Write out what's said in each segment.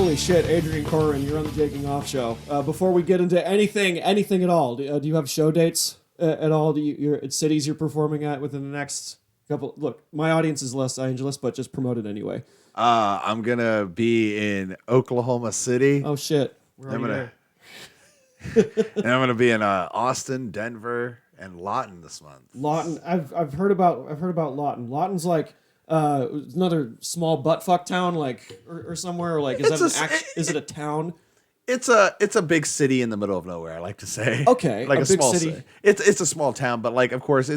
Holy shit, Adrian Corwin, you're on the Jaking Off show. Before we get into anything at all, do you have show dates at all? Do you cities you're performing at within the next couple? Look, my audience is Los Angeles, but just promote it anyway. I'm gonna be in Oklahoma City. Oh shit, I'm gonna be in Austin, Denver, and Lawton this month. Lawton, I've heard about Lawton. Lawton's like another small buttfuck town, like or somewhere. Or like is it a town? It's a big city in the middle of nowhere. I like to say. Okay, like a big small city. It's a small town, but like of course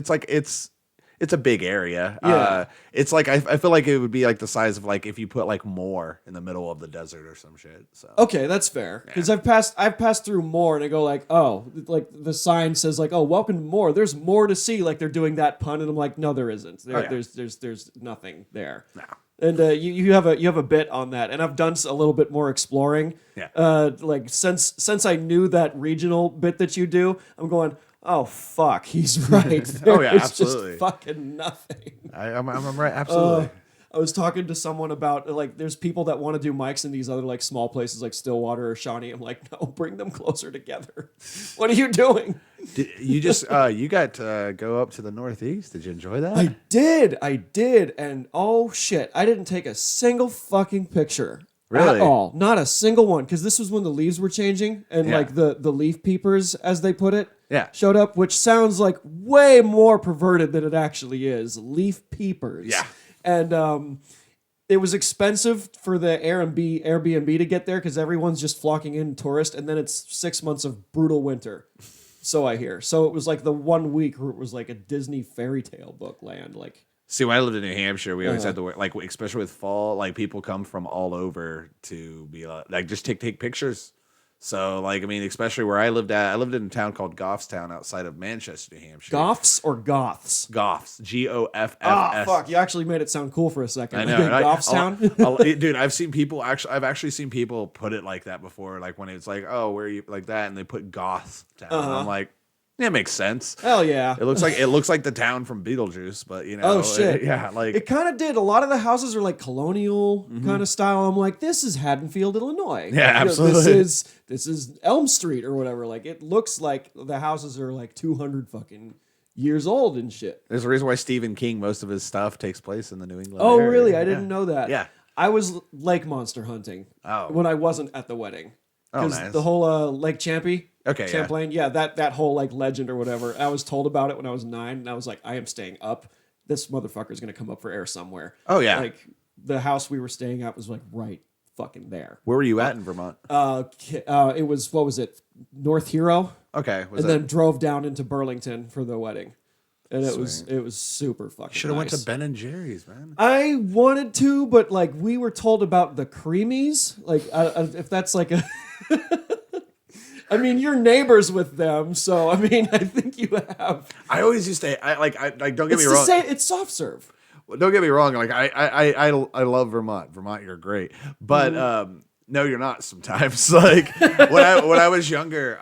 it's a big area. Yeah. It's like I feel like it would be like the size of like if you put like Moore in the middle of the desert or some shit. So okay, that's fair. Because I've passed through Moore and I go like, oh, like the sign says like, oh, welcome to Moore. There's more to see. Like they're doing that pun, and I'm like, no, there isn't. There's nothing there. No. And you have a bit on that, and I've done a little bit more exploring. Yeah. Like since I knew that regional bit that you do, I'm going, oh fuck, he's right. Oh yeah, absolutely. Just fucking nothing. I'm right, absolutely. I was talking to someone about like there's people that want to do mics in these other like small places like Stillwater or Shawnee. I'm like, no, bring them closer together. What are you doing? You just you got to go up to the Northeast. Did you enjoy that? I did, and oh shit, I didn't take a single fucking picture. Really? At all. Not a single one, because this was when the leaves were changing and like the leaf peepers, as they put it, showed up, which sounds like way more perverted than it actually is. Leaf peepers. Yeah. And it was expensive for the Airbnb to get there because everyone's just flocking in tourist, and then it's 6 months of brutal winter. So I hear. So it was like the 1 week where it was like a Disney fairy tale book land. Like, see, when I lived in New Hampshire, we always had to wear, like, especially with fall, like, people come from all over to be like just take pictures. So, like, I mean, especially where I lived at, I lived in a town called Goffstown outside of Manchester, New Hampshire. Goffs or Goths? Goffs. Goffs. Oh, fuck. You actually made it sound cool for a second. I know. Goffstown? Dude, I've actually seen people put it like that before, like when it's like, oh, where are you, like that, and they put Gothtown. And I'm like, yeah, it makes sense. Hell yeah. It looks like the town from Beetlejuice, but you know. Oh shit. Yeah, like it kind of did. A lot of the houses are like colonial kind of style. I'm like, this is Haddonfield, Illinois. Yeah, Like, absolutely. This is Elm Street or whatever. Like it looks like the houses are like 200 fucking years old and shit. There's a reason why Stephen King, most of his stuff takes place in the New England Oh area. really? I didn't know that. Yeah. I was lake monster hunting when I wasn't at the wedding. Oh, nice. The whole Lake Champy. Okay, Champlain. Yeah, that whole like legend or whatever. I was told about it when I was 9, and I was like, I am staying up. This motherfucker's gonna come up for air somewhere. Oh yeah. Like the house we were staying at was like right fucking there. Where were you at in Vermont? It was, what was it? North Hero. Okay. Then drove down into Burlington for the wedding. And it was super fucking Should have nice. went to Ben and Jerry's, man. I wanted to, but like we were told about the Creamies. Like if that's like a I mean, you're neighbors with them, so I mean, I think you have. I always used to don't get me wrong. It's soft serve. Well, don't get me wrong. Like I love Vermont. Vermont, you're great. But no, you're not. Sometimes, like when I was younger,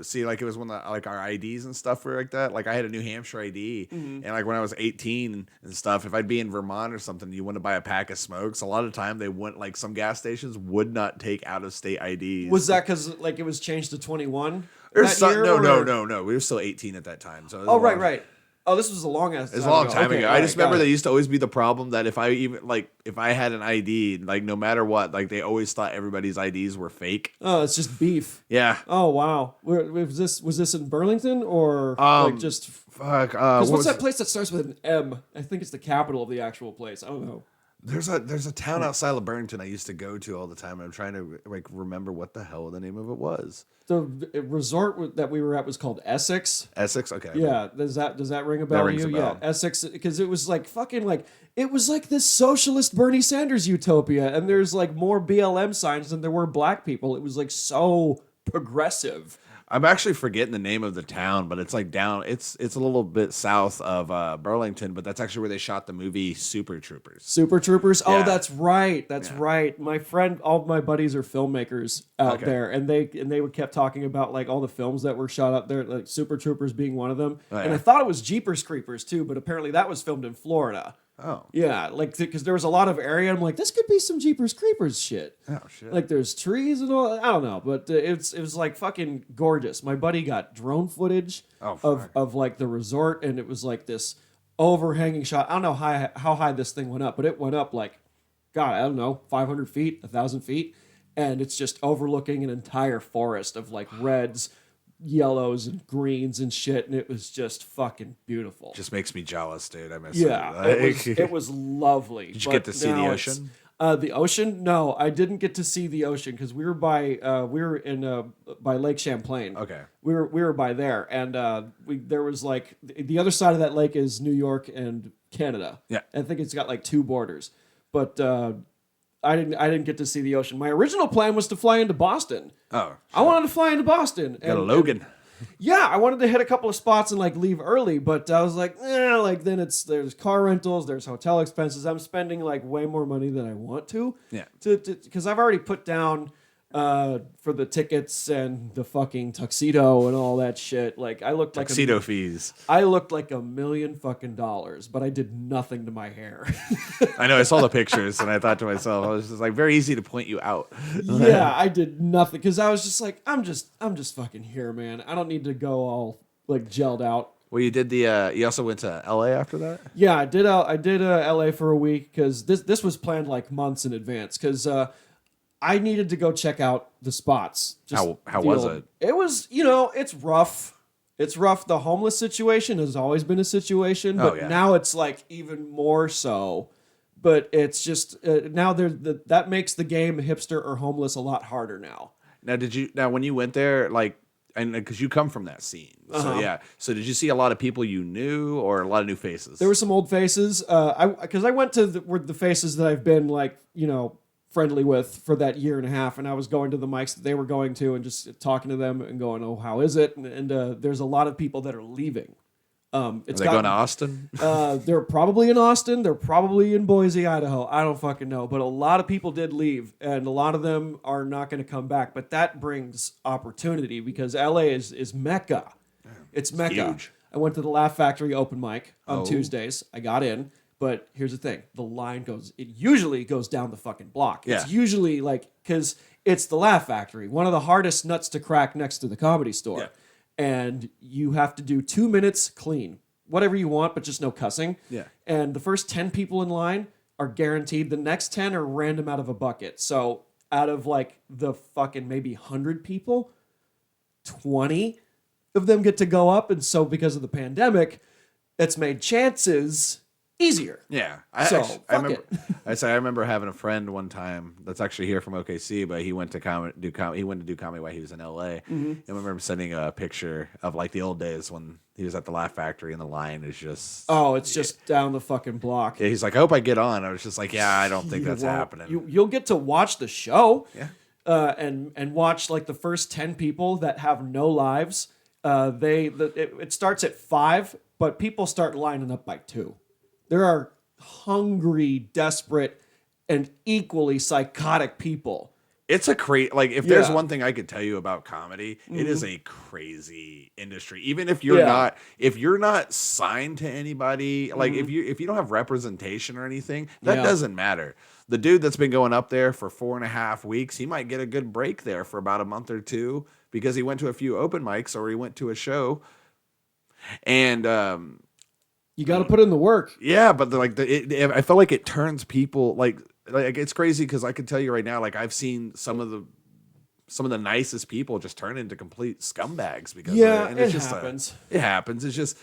see, like it was when like our IDs and stuff were like that. Like I had a New Hampshire ID, and like when I was 18 and stuff, if I'd be in Vermont or something, you want to buy a pack of smokes. A lot of the time, they wouldn't, like some gas stations would not take out of state IDs. Was that because like it was changed to 21? No. We were still 18 at that time. So right. Oh, this was a long ass. It's a long time ago. I just remember there used to always be the problem that if I had an ID, like no matter what, like they always thought everybody's IDs were fake. Oh, it's just beef. Yeah. Oh wow. Was this in Burlington or like just? Fuck. What's that place that starts with an M? I think it's the capital of the actual place. I don't know. There's a town outside of Burlington I used to go to all the time. And I'm trying to like remember what the hell the name of it was. The resort that we were at was called Essex. Essex, okay. Yeah, does that ring a bell to you? Yeah, Essex, because it was like fucking like it was like this socialist Bernie Sanders utopia, and there's like more BLM signs than there were black people. It was like so progressive. I'm actually forgetting the name of the town, but it's like down. It's a little bit south of Burlington, but that's actually where they shot the movie Super Troopers. Super Troopers. Yeah. Oh, that's right. That's right. My friend, all of my buddies are filmmakers out there, and they kept talking about like all the films that were shot up there, like Super Troopers being one of them. Oh, yeah. And I thought it was Jeepers Creepers too, but apparently that was filmed in Florida. Oh. Yeah, like because there was a lot of area. I'm like, this could be some Jeepers Creepers shit. Oh shit. Like there's trees and all. I don't know, but it was like fucking gorgeous. My buddy got drone footage of like the resort, and it was like this overhanging shot. I don't know how high this thing went up, but it went up like, God, I don't know, 500 feet, 1,000 feet, and it's just overlooking an entire forest of like reds, yellows, and greens and shit, and it was just fucking beautiful. Just makes me jealous, dude. I miss Yeah, it was lovely. Did you get to see the ocean? The ocean? No, I didn't get to see the ocean because we were by Lake Champlain. Okay, we were by there, and there was like the other side of that lake is New York and Canada. Yeah, I think it's got like two borders, but I didn't get to see the ocean. My original plan was to fly into Boston. Oh, sure. I wanted to fly into Boston. Got a Logan. Yeah, I wanted to hit a couple of spots and like leave early, but I was like, like then there's car rentals, there's hotel expenses. I'm spending like way more money than I want to. Yeah. Because I've already put down for the tickets and the fucking tuxedo and all that shit. Like I looked tuxedo fees. I looked like $1 million fucking dollars, but I did nothing to my hair. I know. I saw the pictures and I thought to myself, I was just like, very easy to point you out. Yeah, I did nothing because I was just like, I'm just fucking here, man. I don't need to go all like gelled out. Well, you did the. You also went to LA after that. Yeah, I did. I did LA for a week because this was planned like months in advance because I needed to go check out the spots. How was it? It was, it's rough. It's rough. The homeless situation has always been a situation, but now it's like even more so. But it's just now that makes the game hipster or homeless a lot harder now. Now when you went there, like, and because you come from that scene, so yeah. So did you see a lot of people you knew or a lot of new faces? There were some old faces. Because I went to the faces that I've been like, friendly with for that year and a half, and I was going to the mics that they were going to and just talking to them and going, oh, how is it? And there's a lot of people that are leaving. Are they going to Austin? They're probably in Austin. They're probably in Boise, Idaho. I don't fucking know. But a lot of people did leave, and a lot of them are not going to come back. But that brings opportunity because LA is Mecca. It's Mecca. Huge. I went to the Laugh Factory open mic on Tuesdays. I got in. But here's the thing. The line usually goes down the fucking block. It's usually like, because it's the Laugh Factory, one of the hardest nuts to crack next to the Comedy Store. Yeah. And you have to do 2 minutes clean. Whatever you want, but just no cussing. Yeah. And the first 10 people in line are guaranteed. The next 10 are random out of a bucket. So out of like the fucking maybe 100 people, 20 of them get to go up. And so because of the pandemic, it's made chances easier. Yeah. I remember having a friend one time that's actually here from OKC, but he went to do comedy while he was in LA. Mm-hmm. And I remember him sending a picture of like the old days when he was at the Laugh Factory and the line is just just down the fucking block. Yeah, he's like, I hope I get on. I was just like, yeah, I don't think that's happening. You'll get to watch the show. Yeah. And watch like the first 10 people that have no lives. It starts at 5, but people start lining up by 2. There are hungry, desperate, and equally psychotic people. It's a if there's one thing I could tell you about comedy, it is a crazy industry. Even if you're not signed to anybody, like if you don't have representation or anything, that doesn't matter. The dude that's been going up there for 4.5 weeks, he might get a good break there for about a month or two because he went to a few open mics or he went to a show. And you got to put in the work. Yeah, but I feel like it turns people like it's crazy because I can tell you right now, like I've seen some of the nicest people just turn into complete scumbags because of it. And it happens. It happens. It's just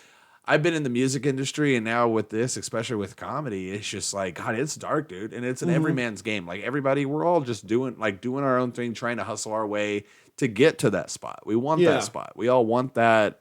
I've been in the music industry and now with this, especially with comedy, it's just like God, it's dark, dude, and it's an everyman's game. Like everybody, we're all just doing our own thing, trying to hustle our way to get to that spot. We want that spot. We all want that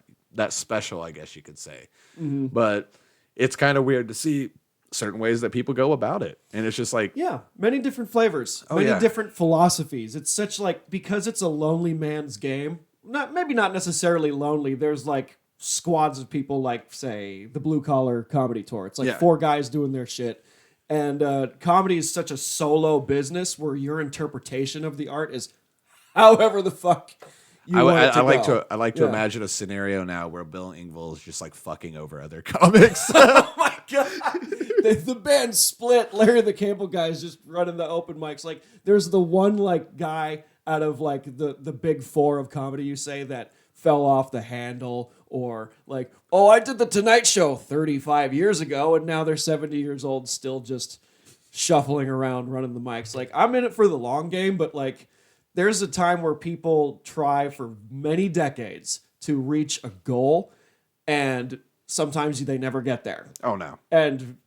special, I guess you could say. Mm-hmm. But it's kind of weird to see certain ways that people go about it. And it's just like... Yeah, many different flavors. Many different philosophies. It's such like... Because it's a lonely man's game, maybe not necessarily lonely, there's like squads of people like, say, the Blue Collar Comedy Tour. It's like 4 guys doing their shit. And comedy is such a solo business where your interpretation of the art is however the fuck... I like to imagine a scenario now where Bill Engvall is just like fucking over other comics. Oh my god, the band split. Larry the Cable Guy is just running the open mics. Like, there's the one like guy out of like the big four of comedy, you say, that fell off the handle, or like, oh, I did the Tonight Show 35 years ago, and now they're 70 years old, still just shuffling around running the mics. Like, I'm in it for the long game, but like, there's a time where people try for many decades to reach a goal, and sometimes they never get there. Oh, no. And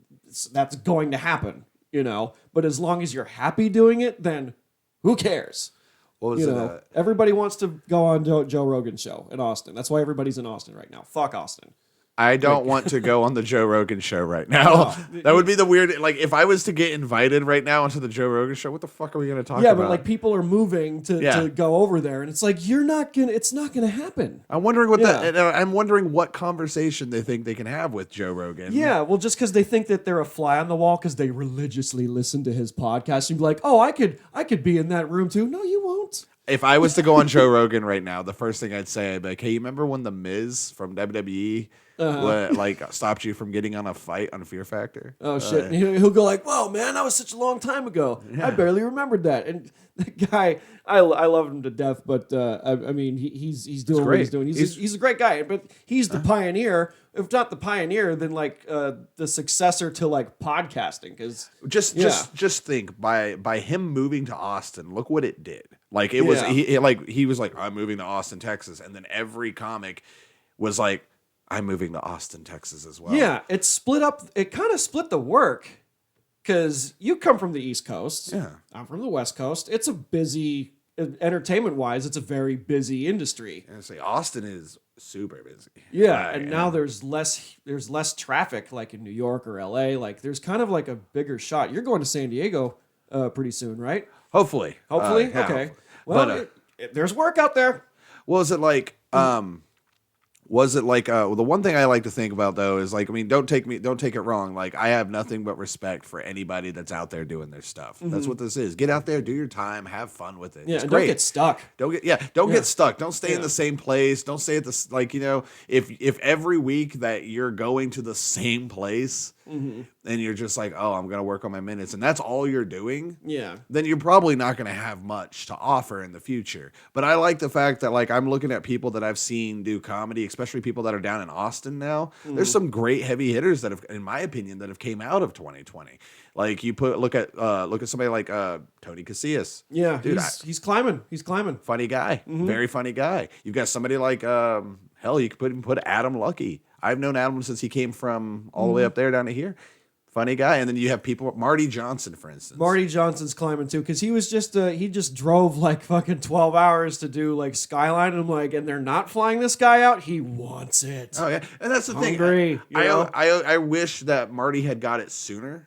that's going to happen, you know? But as long as you're happy doing it, then who cares? What was Everybody wants to go on Joe Rogan's show in Austin. That's why everybody's in Austin right now. Fuck Austin. I don't want to go on the Joe Rogan show right now. No. That would be the weird. Like, if I was to get invited right now onto the Joe Rogan show, what the fuck are we going to talk about? Yeah, but like, people are moving to go over there, and it's like, it's not gonna happen. I'm wondering what I'm wondering what conversation they think they can have with Joe Rogan. Yeah, well, just because they think that they're a fly on the wall because they religiously listen to his podcast, and be like, oh, I could be in that room too. No, you won't. If I was to go on Joe Rogan right now, the first thing I'd say, I'd be like, hey, you remember when The Miz from WWE stopped you from getting on a fight on Fear Factor? Oh, shit. And he'll go like, whoa, man, that was such a long time ago. Yeah. I barely remembered that. And the guy, I love him to death, but I mean, he's doing what he's doing. He's a great guy, but he's the pioneer. If not the pioneer, then like the successor to like podcasting. Because just think, by him moving to Austin, look what it did. Like, it was he was like, I'm moving to Austin, Texas, and then every comic was like, I'm moving to Austin, Texas as well. Yeah, it split up. It kind of split the work, because you come from the East Coast. Yeah, I'm from the West Coast. It's a busy, entertainment wise, it's a very busy industry. And I say Austin is super busy. Yeah, and now there's less traffic like in New York or LA. Like, there's kind of like a bigger shot. You're going to San Diego pretty soon, right? Hopefully. Yeah, okay. Well, there's work out there. Was it like the one thing I like to think about though is, like, I mean, don't take it wrong. Like, I have nothing but respect for anybody that's out there doing their stuff. Mm-hmm. That's what this is. Get out there, do your time, have fun with it. Yeah, it's and great. Don't get stuck. Don't get stuck. Don't stay in the same place. Don't stay at this, like, you know, if every week that you're going to the same place, mm-hmm. and you're just like, oh, I'm going to work on my minutes, and that's all you're doing, then you're probably not going to have much to offer in the future. But I like the fact that, like, I'm looking at people that I've seen do comedy, especially people that are down in Austin now. Mm-hmm. There's some great heavy hitters that have, in my opinion, that have came out of 2020. Like, look at somebody like Tony Casillas. Yeah, dude, he's climbing. He's climbing. Funny guy. Mm-hmm. Very funny guy. You've got somebody like you could put Adam Lucky. I've known Adam since he came from all the way up there down to here. Funny guy. And then you have people, Marty Johnson, for instance. Marty Johnson's climbing too, because he was he just drove like fucking 12 hours to do like Skyline. And I'm like, and they're not flying this guy out? He wants it. Oh, yeah. And that's the Hungry, thing. I wish that Marty had got it sooner.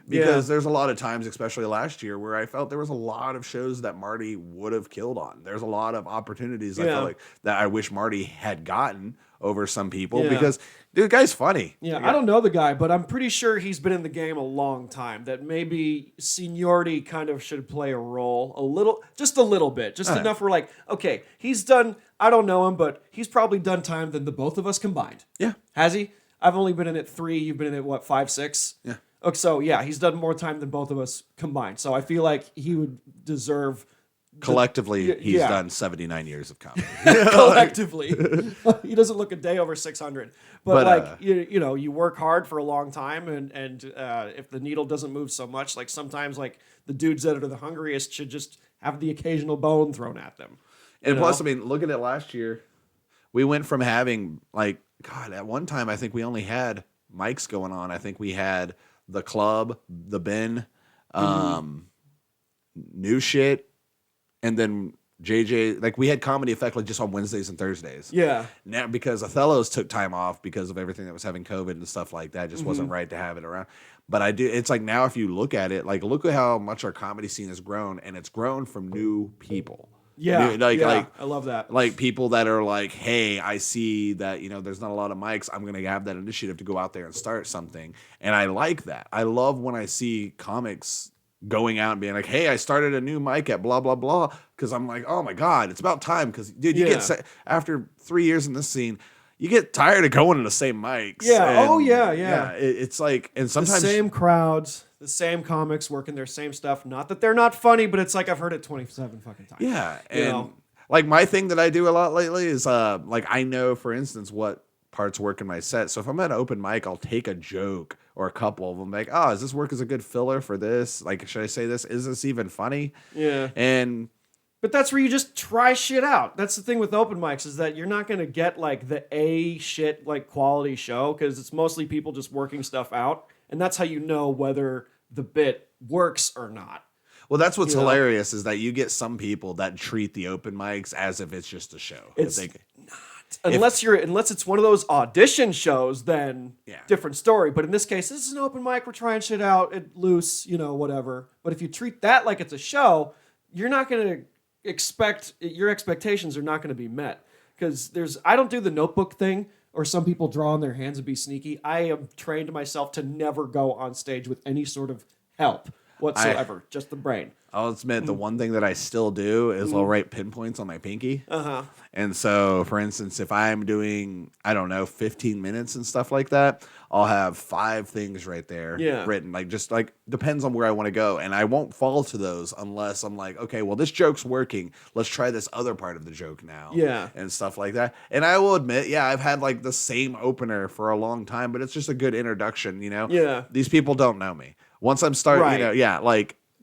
Because there's a lot of times, especially last year, where I felt there was a lot of shows that Marty would have killed on. There's a lot of opportunities I feel like that I wish Marty had gotten over some people, because dude, the guy's funny. Yeah, I don't know the guy, but I'm pretty sure he's been in the game a long time. That maybe seniority kind of should play a role, just a little bit, just enough. We're like, okay, he's done. I don't know him, but he's probably done time than the both of us combined. Yeah, has he? I've only been in it 3. You've been in it what, 5, 6? Yeah. Okay, so yeah, he's done more time than both of us combined. So I feel like he would deserve. Collectively, he's done 79 years of comedy. Collectively. He doesn't look a day over 600. But like, you work hard for a long time, and if the needle doesn't move so much, like sometimes like the dudes that are the hungriest should just have the occasional bone thrown at them. And plus, I mean, look at it last year. We went from having, like, God, at one time, I think we only had mics going on. I think we had the club, the bin, new shit. And then JJ, like, we had Comedy Effect like just on Wednesdays and Thursdays. Yeah. Now, because Othello's took time off because of everything that was having COVID and stuff like that, it just wasn't right to have it around. But it's like, now if you look at it, like, look at how much our comedy scene has grown, and it's grown from new people. Yeah, I love that. Like, people that are like, hey, I see that, there's not a lot of mics. I'm going to have that initiative to go out there and start something. And I like that. I love when I see comics going out and being like, hey, I started a new mic at blah, blah, blah. Because I'm like, oh, my God, it's about time. Because, dude, you get after 3 years in this scene, you get tired of going to the same mics. Yeah. And, Yeah. It's like, and sometimes the same crowds, the same comics working their same stuff. Not that they're not funny, but it's like I've heard it 27 fucking times. Yeah, You and know? like my thing that I do a lot lately is like I know, for instance, what parts work in my set. So if I'm at an open mic, I'll take a joke or a couple of them. Like, oh, does this work as a good filler for this? Like, should I say this? Is this even funny? Yeah. And But that's where you just try shit out. That's the thing with open mics is that you're not going to get like the A shit like quality show because it's mostly people just working stuff out. And that's how you know whether the bit works or not. well, that's what's You know? hilarious is that you get some people that treat the open mics as if it's just a show. It's If they- Unless it's one of those audition shows, then Yeah. different story. But in this case, this is an open mic. We're trying shit out, loose, whatever. But if you treat that like it's a show, you're not going to your expectations are not going to be met. Because I don't do the notebook thing, or some people draw on their hands and be sneaky. I am trained myself to never go on stage with any sort of help whatsoever, just the brain. I'll admit the one thing that I still do is I'll write pinpoints on my pinky. Uh-huh. And so, for instance, if I'm doing, I don't know, 15 minutes and stuff like that, I'll have 5 things right there written. Like, just like, depends on where I want to go. And I won't fall to those unless I'm like, okay, well, this joke's working. Let's try this other part of the joke now. Yeah. And stuff like that. And I will admit, I've had like the same opener for a long time, but it's just a good introduction, Yeah. These people don't know me. Once I'm starting, Right.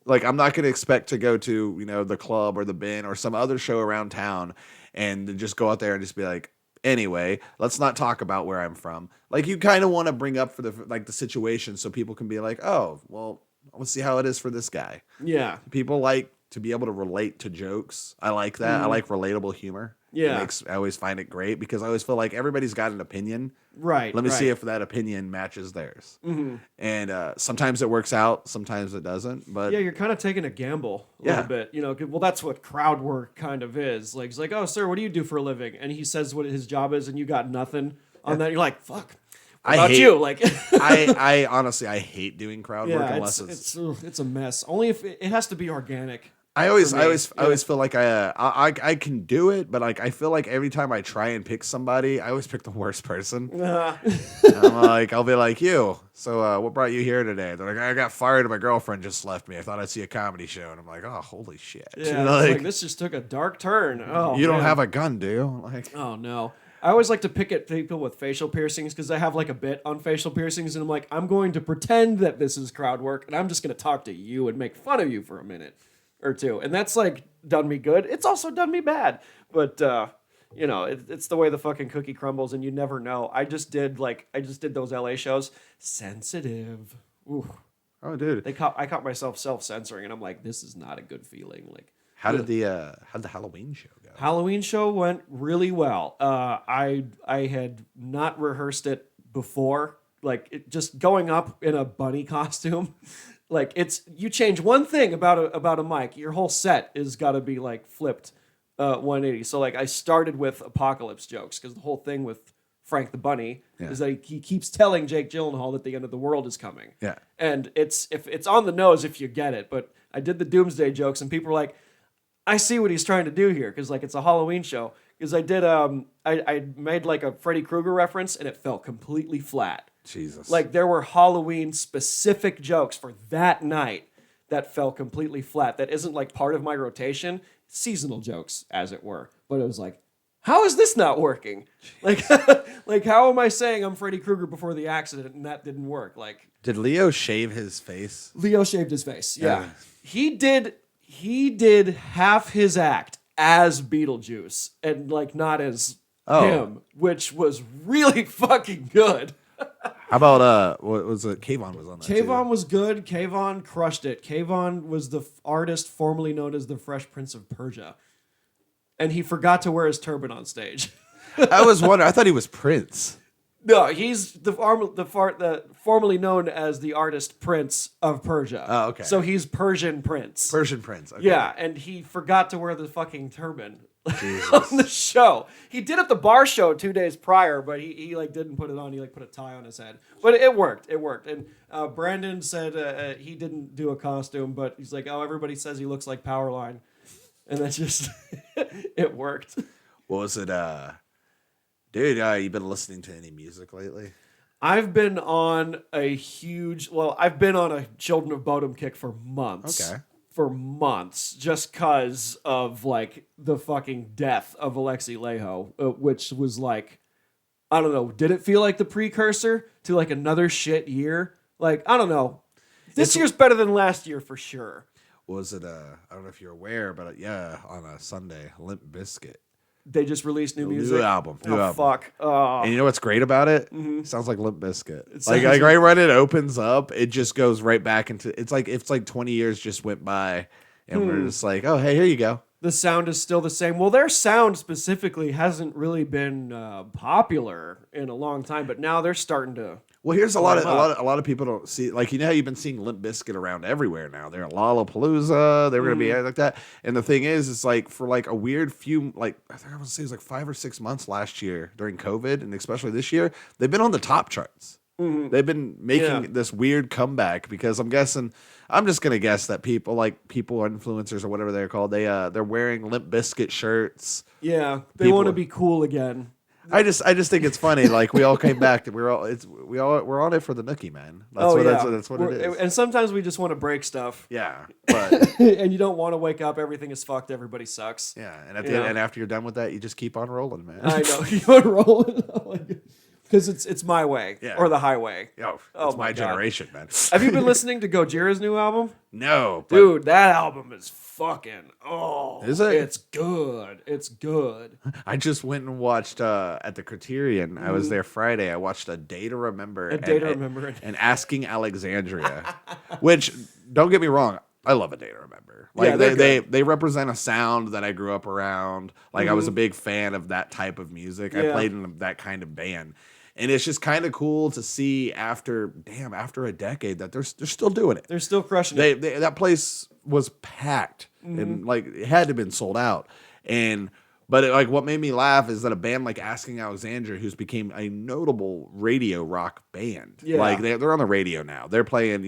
like I'm not going to expect to go to, the club or the bin or some other show around town and just go out there and just be like, anyway, let's not talk about where I'm from. Like you kind of want to bring up for the situation so people can be like, oh, well, let's see how it is for this guy. Yeah. People like to be able to relate to jokes. I like that. I like relatable humor. Yeah. I always find it great because I always feel like everybody's got an opinion. Right. Let me see right. if that opinion matches theirs. Mm-hmm. And sometimes it works out, sometimes it doesn't. But Yeah, you're kind of taking a gamble a little bit, well, that's what crowd work kind of is. Like, it's like, oh, sir, what do you do for a living? And he says what his job is, and you got nothing on that. You're like, fuck. What about you? Like, I honestly, I hate doing crowd work unless it's a mess. Only if it has to be organic. I always feel like I can do it, but like I feel like every time I try and pick somebody, I always pick the worst person. I'm like, I'll be like, you. So what brought you here today? They're like, I got fired and my girlfriend just left me. I thought I'd see a comedy show, and I'm like, oh, holy shit. Yeah, like this just took a dark turn. Oh, you don't man. have a gun, do you? Like, oh no. I always like to pick at people with facial piercings because I have like a bit on facial piercings, and I'm like, I'm going to pretend that this is crowd work, and I'm just going to talk to you and make fun of you for a minute or two, and that's like done me good. It's also done me bad, but it's the way the fucking cookie crumbles, and you never know. I just did those LA shows. Sensitive. Ooh. oh, dude. I caught myself self-censoring, and I'm like, this is not a good feeling. Like, How did the Halloween show go? Halloween show went really well. I had not rehearsed it before. Like, just going up in a bunny costume. Like, you change one thing about a mic, your whole set is got to be like flipped 180. So like I started with apocalypse jokes because the whole thing with Frank the Bunny is that he keeps telling Jake Gyllenhaal that the end of the world is coming. Yeah. And it's on the nose if you get it. But I did the doomsday jokes and people were like, I see what he's trying to do here because like it's a Halloween show. Because I did I made like a Freddy Krueger reference and it fell completely flat. Jesus. Like there were Halloween specific jokes for that night that fell completely flat. That isn't like part of my rotation. Seasonal jokes, as it were. But it was like, how is this not working? Like, like how am I saying I'm Freddy Krueger before the accident and that didn't work? Like, did Leo shave his face? Leo shaved his face. Yeah. He did half his act as Beetlejuice and like not as him, which was really fucking good. How about what was it? Kayvon was on that. Kayvon was good. Kayvon crushed it. Kayvon was the artist formerly known as the Fresh Prince of Persia, and he forgot to wear his turban on stage. I was wondering. I thought he was Prince. No, he's the formerly known as the artist Prince of Persia. Oh, okay. So he's Persian Prince. Persian Prince. Okay. Yeah, and he forgot to wear the fucking turban Jesus. on the show. He did at the bar show 2 days prior, but he like didn't put it on. He like put a tie on his head. But it worked. It worked. And Brandon said he didn't do a costume, but he's like, oh, everybody says he looks like Powerline. And that's just, it worked. What was it? Dude, you been listening to any music lately? I've been on a Children of Bodom kick for months. Okay. For months, just cause of like the fucking death of Alexi Leho, which was like, I don't know, did it feel like the precursor to like another shit year? Like, I don't know. This year's better than last year for sure. Was it I don't know if you're aware, but yeah, on a Sunday, Limp Bizkit. They just released new music. New album. Fuck. Oh. And you know what's great about it? Mm-hmm. It sounds like Limp Bizkit. Like Right when it opens up, it just goes right back into it's like 20 years just went by and we're just like, oh hey, here you go. The sound is still the same. Well, their sound specifically hasn't really been popular in a long time, but now they're starting to. Well, here's a lot of people don't see, like, you know how you've been seeing Limp Bizkit around everywhere now. They're at Lollapalooza. They're going to be like that. And the thing is, it's like for like a weird few, like I think I would say it was like 5 or 6 months last year during COVID, and especially this year, they've been on the top charts. Mm-hmm. They've been making this weird comeback because I'm just gonna guess that people influencers or whatever they're called, they're wearing Limp Bizkit shirts. Yeah, they want to be cool again. I just think it's funny. Like we all came back to we're on it for the nookie, man. That's what it is. And sometimes we just want to break stuff. Yeah, but and you don't want to wake up. Everything is fucked. Everybody sucks. Yeah, and at the end, and after you're done with that, you just keep on rolling, man. I know keep on rolling. Because it's my way or the highway. It's my generation, man. Have you been listening to Gojira's new album? No. Dude, that album is fucking, Is it? It's good. It's good. I just went and watched at the Criterion. I was there Friday. I watched A Day to Remember. And Asking Alexandria. Which, don't get me wrong, I love A Day to Remember. Like they represent a sound that I grew up around. Like I was a big fan of that type of music. I played in that kind of band. And it's just kind of cool to see after a decade that they're still doing it. They're still crushing it. That place was packed and like it had to have been sold out. But what made me laugh is that a band like Asking Alexandria, who's became a notable radio rock band, like they're on the radio now. They're playing,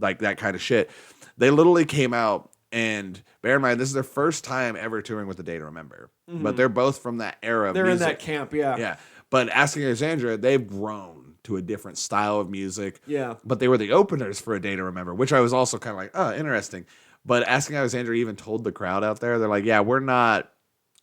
like that kind of shit. They literally came out, and bear in mind, this is their first time ever touring with A Day to Remember. Mm-hmm. But they're both from that era of music. They're in that camp, Yeah. But Asking Alexandria, they've grown to a different style of music. Yeah. But they were the openers for A Day to Remember, which I was also kind of like, oh, interesting. But Asking Alexandria even told the crowd out there, they're like, yeah, we're not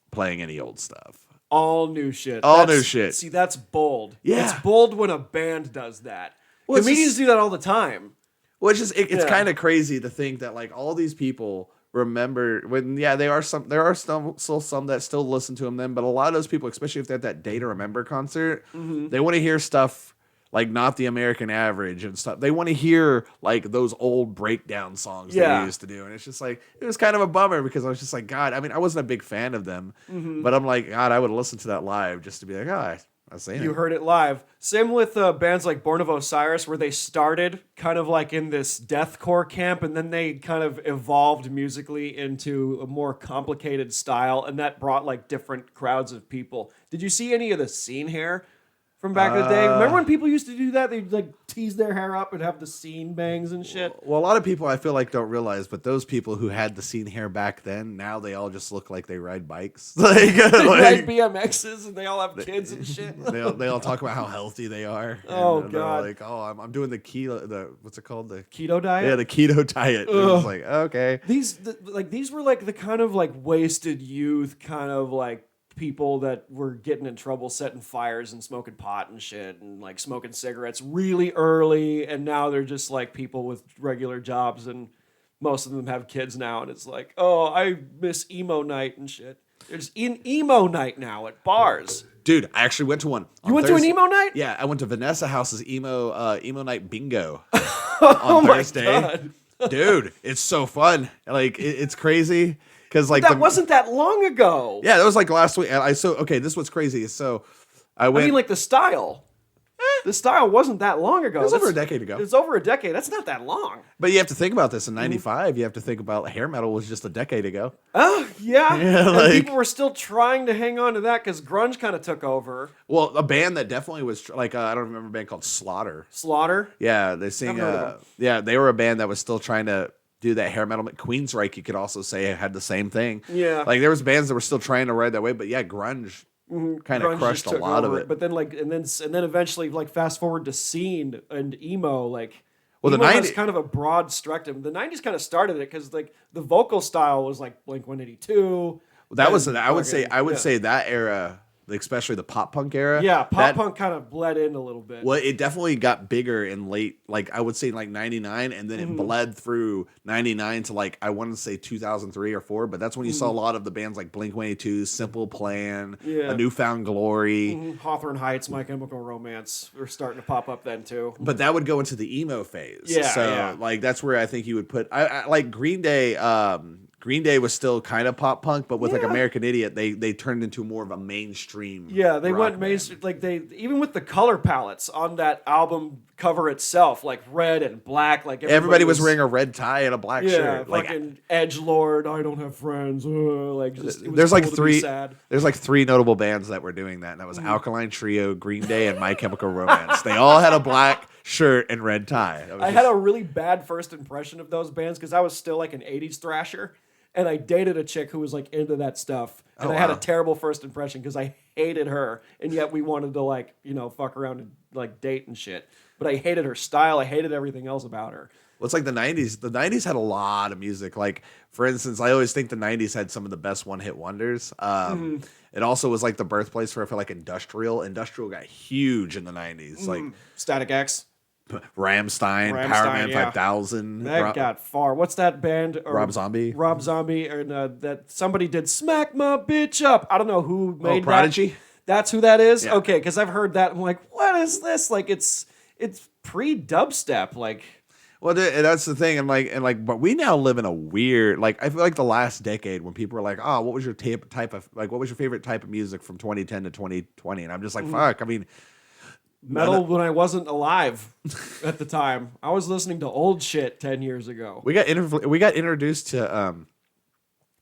playing any old stuff. All new shit. New shit. See, that's bold. Yeah. It's bold when a band does that. Well, comedians do that all the time. Well, it's kind of crazy to think that like all these people remember when there are still some that still listen to them then, but a lot of those people, especially if they're at that Day to Remember concert, they want to hear stuff like Not the American Average and stuff. They want to hear like those old breakdown songs that we used to do, and it's just like it was kind of a bummer because I was just like, God, I mean, I wasn't a big fan of them, but I'm like, God, I would listen to that live just to be like, You heard it live. Same with bands like Born of Osiris, where they started kind of like in this deathcore camp, and then they kind of evolved musically into a more complicated style, and that brought like different crowds of people. Did you see any of the Scene hair from back in the day? Remember when people used to do that? They'd like tease their hair up and have the Scene bangs and shit. Well, a lot of people I feel like don't realize, but those people who had the Scene hair back then, now they all just look like they ride bikes. They ride BMXs and they all have kids and shit. They all talk about how healthy they are. God! Like, I'm doing the keto. What's it called? The keto diet. Yeah, the keto diet. It was like, okay. These were like the kind of like wasted youth, kind of like people that were getting in trouble setting fires and smoking pot and shit and like smoking cigarettes really early, and now they're just like people with regular jobs, and most of them have kids now, and it's like, oh, I miss emo night and shit. There's emo night now at bars. Dude, I actually went to one. You went to an emo night? Yeah, I went to Vanessa House's emo night bingo on Thursday. God. Dude, it's so fun. Like it's crazy. Like that wasn't that long ago. Yeah, that was like last week. And this is what's crazy. So I mean, like the style. The style wasn't that long ago. It was over a decade ago. It's over a decade. That's not that long. But you have to think about this. In 95, you have to think about hair metal was just a decade ago. Oh, yeah. And people were still trying to hang on to that because grunge kind of took over. Well, a band that definitely was like, I don't remember a band called Slaughter. Slaughter? Yeah, they sing. They were a band that was still trying to do that hair metal. Queensryche, you could also say, had the same thing. Yeah. Like there was bands that were still trying to ride that way, but yeah, grunge kind of Grunge crushed just a took lot of over it. But then and then eventually fast forward to scene and emo Well, the emo has 90s kind of a broad spectrum. The 90s kind of started it because the vocal style was like Blink-182. That was and I would say fucking- say that era, especially the pop punk era. yeah, pop that, punk kind of bled in a little bit. Well, it definitely got bigger in late, I would say 99, and then it bled through 99 to I want to say 2003 or 4, but that's when you saw a lot of the bands like Blink-182, Simple Plan, Yeah. A Newfound Glory. Hawthorne Heights, My Chemical Romance were starting to pop up then too. But that would go into the emo phase. Yeah, so yeah. that's where I think you would put I like Green Day. Green Day was still kind of pop punk, but with American Idiot, they turned into more of a mainstream. Yeah, they rock went band. mainstream. They even with the color palettes on that album cover itself, like red and black. Like Everybody was wearing a red tie and a black yeah, shirt. fucking edgelord. I don't have friends. Just it was There's cool like to be three. sad. There's like three notable bands that were doing that, and that was Alkaline Trio, Green Day, and My Chemical Romance. They all had a black shirt and red tie. I had a really bad first impression of those bands because I was still like an '80s thrasher, and I dated a chick who was like into that stuff, and I had a terrible first impression because I hated her, and yet we wanted to fuck around and date and shit. But I hated her style. I hated everything else about her. Well, it's like the 90s. The 90s had a lot of music. Like, for instance, I always think the 90s had some of the best one-hit wonders. It also was like the birthplace for, I feel like, industrial. Industrial got huge in the 90s. Like Static X. Rammstein, Power Man yeah. 5000. That got far. What's that band? Rob Zombie. Rob Zombie, and that somebody did "Smack My Bitch Up." I don't know who made that. Prodigy? That's who that is. Yeah. Okay, because I've heard that. I'm like, what is this? Like, it's pre-dubstep. Like, Well, that's the thing, but we now live in a weird, I feel like the last decade when people were like, oh, what was your what was your favorite type of music from 2010 to 2020? And I'm just like, fuck, I mean, metal when I wasn't alive at the time. I was listening to old shit 10 years ago. we got introduced to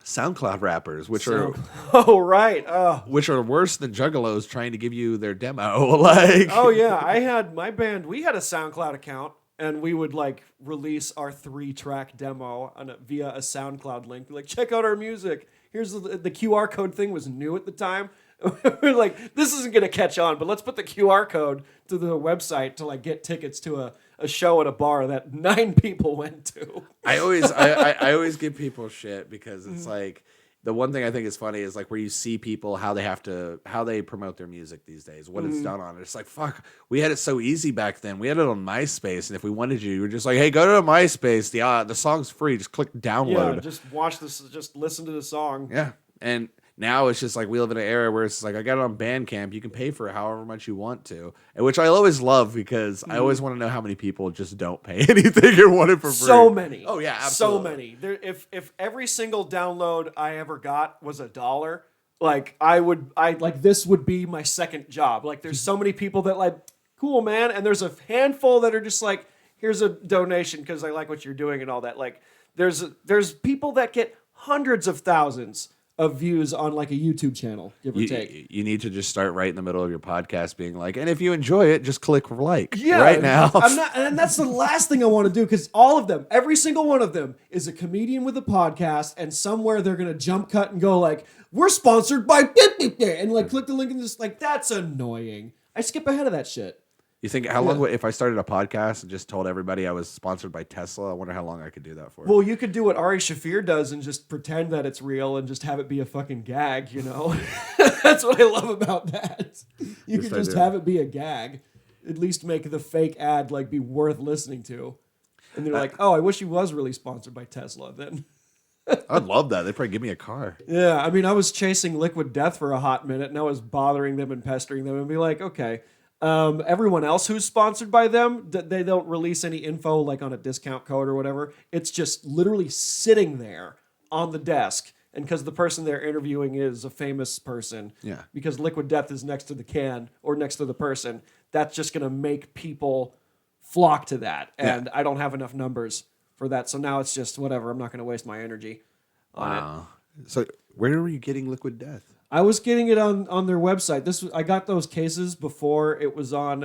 SoundCloud rappers, which are Oh, right. which are worse than juggalos trying to give you their demo. Like, Oh, yeah. I had my band, we had a SoundCloud account, and we would release our 3-track demo via a SoundCloud link. Be like, check out our music. Here's the QR code thing was new at the time. We're like, this isn't going to catch on, but let's put the QR code to the website to get tickets to a show at a bar that 9 people went to. I always give people shit because it's like the one thing I think is funny is where you see people how they promote their music these days, what it's done on it. It's like, fuck, we had it so easy back then. We had it on MySpace, and if we wanted you were just like, hey, go to MySpace. The song's free. Just click download. Yeah, just watch this. Just listen to the song. Yeah, and now it's just we live in an era where it's like I got it on Bandcamp. You can pay for it however much you want to, and which I always love because I always want to know how many people just don't pay anything or want it for free. So many. Oh yeah, absolutely. So many. If every single download I ever got was $1, this would be my second job. There's so many people that cool, man, and there's a handful that are just here's a donation because I like what you're doing and all that. There's people that get hundreds of thousands of views on a YouTube channel, give or take. You need to just start right in the middle of your podcast being and if you enjoy it, just click like Yeah, right now. And that's the last thing I want to do because all of them, every single one of them is a comedian with a podcast, and somewhere they're going to jump cut and go we're sponsored by and click the link and just that's annoying. I skip ahead of that shit. You think how long if I started a podcast and just told everybody I was sponsored by Tesla? I wonder how long I could do that for. Well, you could do what Ari Shaffir does and just pretend that it's real and just have it be a fucking gag, That's what I love about that. You Yes, could I just do. have it be a gag. At least make the fake ad be worth listening to. And they're like, oh, I wish he was really sponsored by Tesla then. I'd love that. They'd probably give me a car. Yeah, I mean, I was chasing Liquid Death for a hot minute, and I was bothering them and pestering them and be like, okay, everyone else who's sponsored by them, they don't release any info on a discount code or whatever. It's just literally sitting there on the desk. And because the person they're interviewing is a famous person, Yeah. because Liquid Death is next to the can or next to the person, that's just going to make people flock to that. And I don't have enough numbers for that. So now it's just whatever. I'm not going to waste my energy on it. So where were you getting Liquid Death? I was getting it on their website. I got those cases before it was on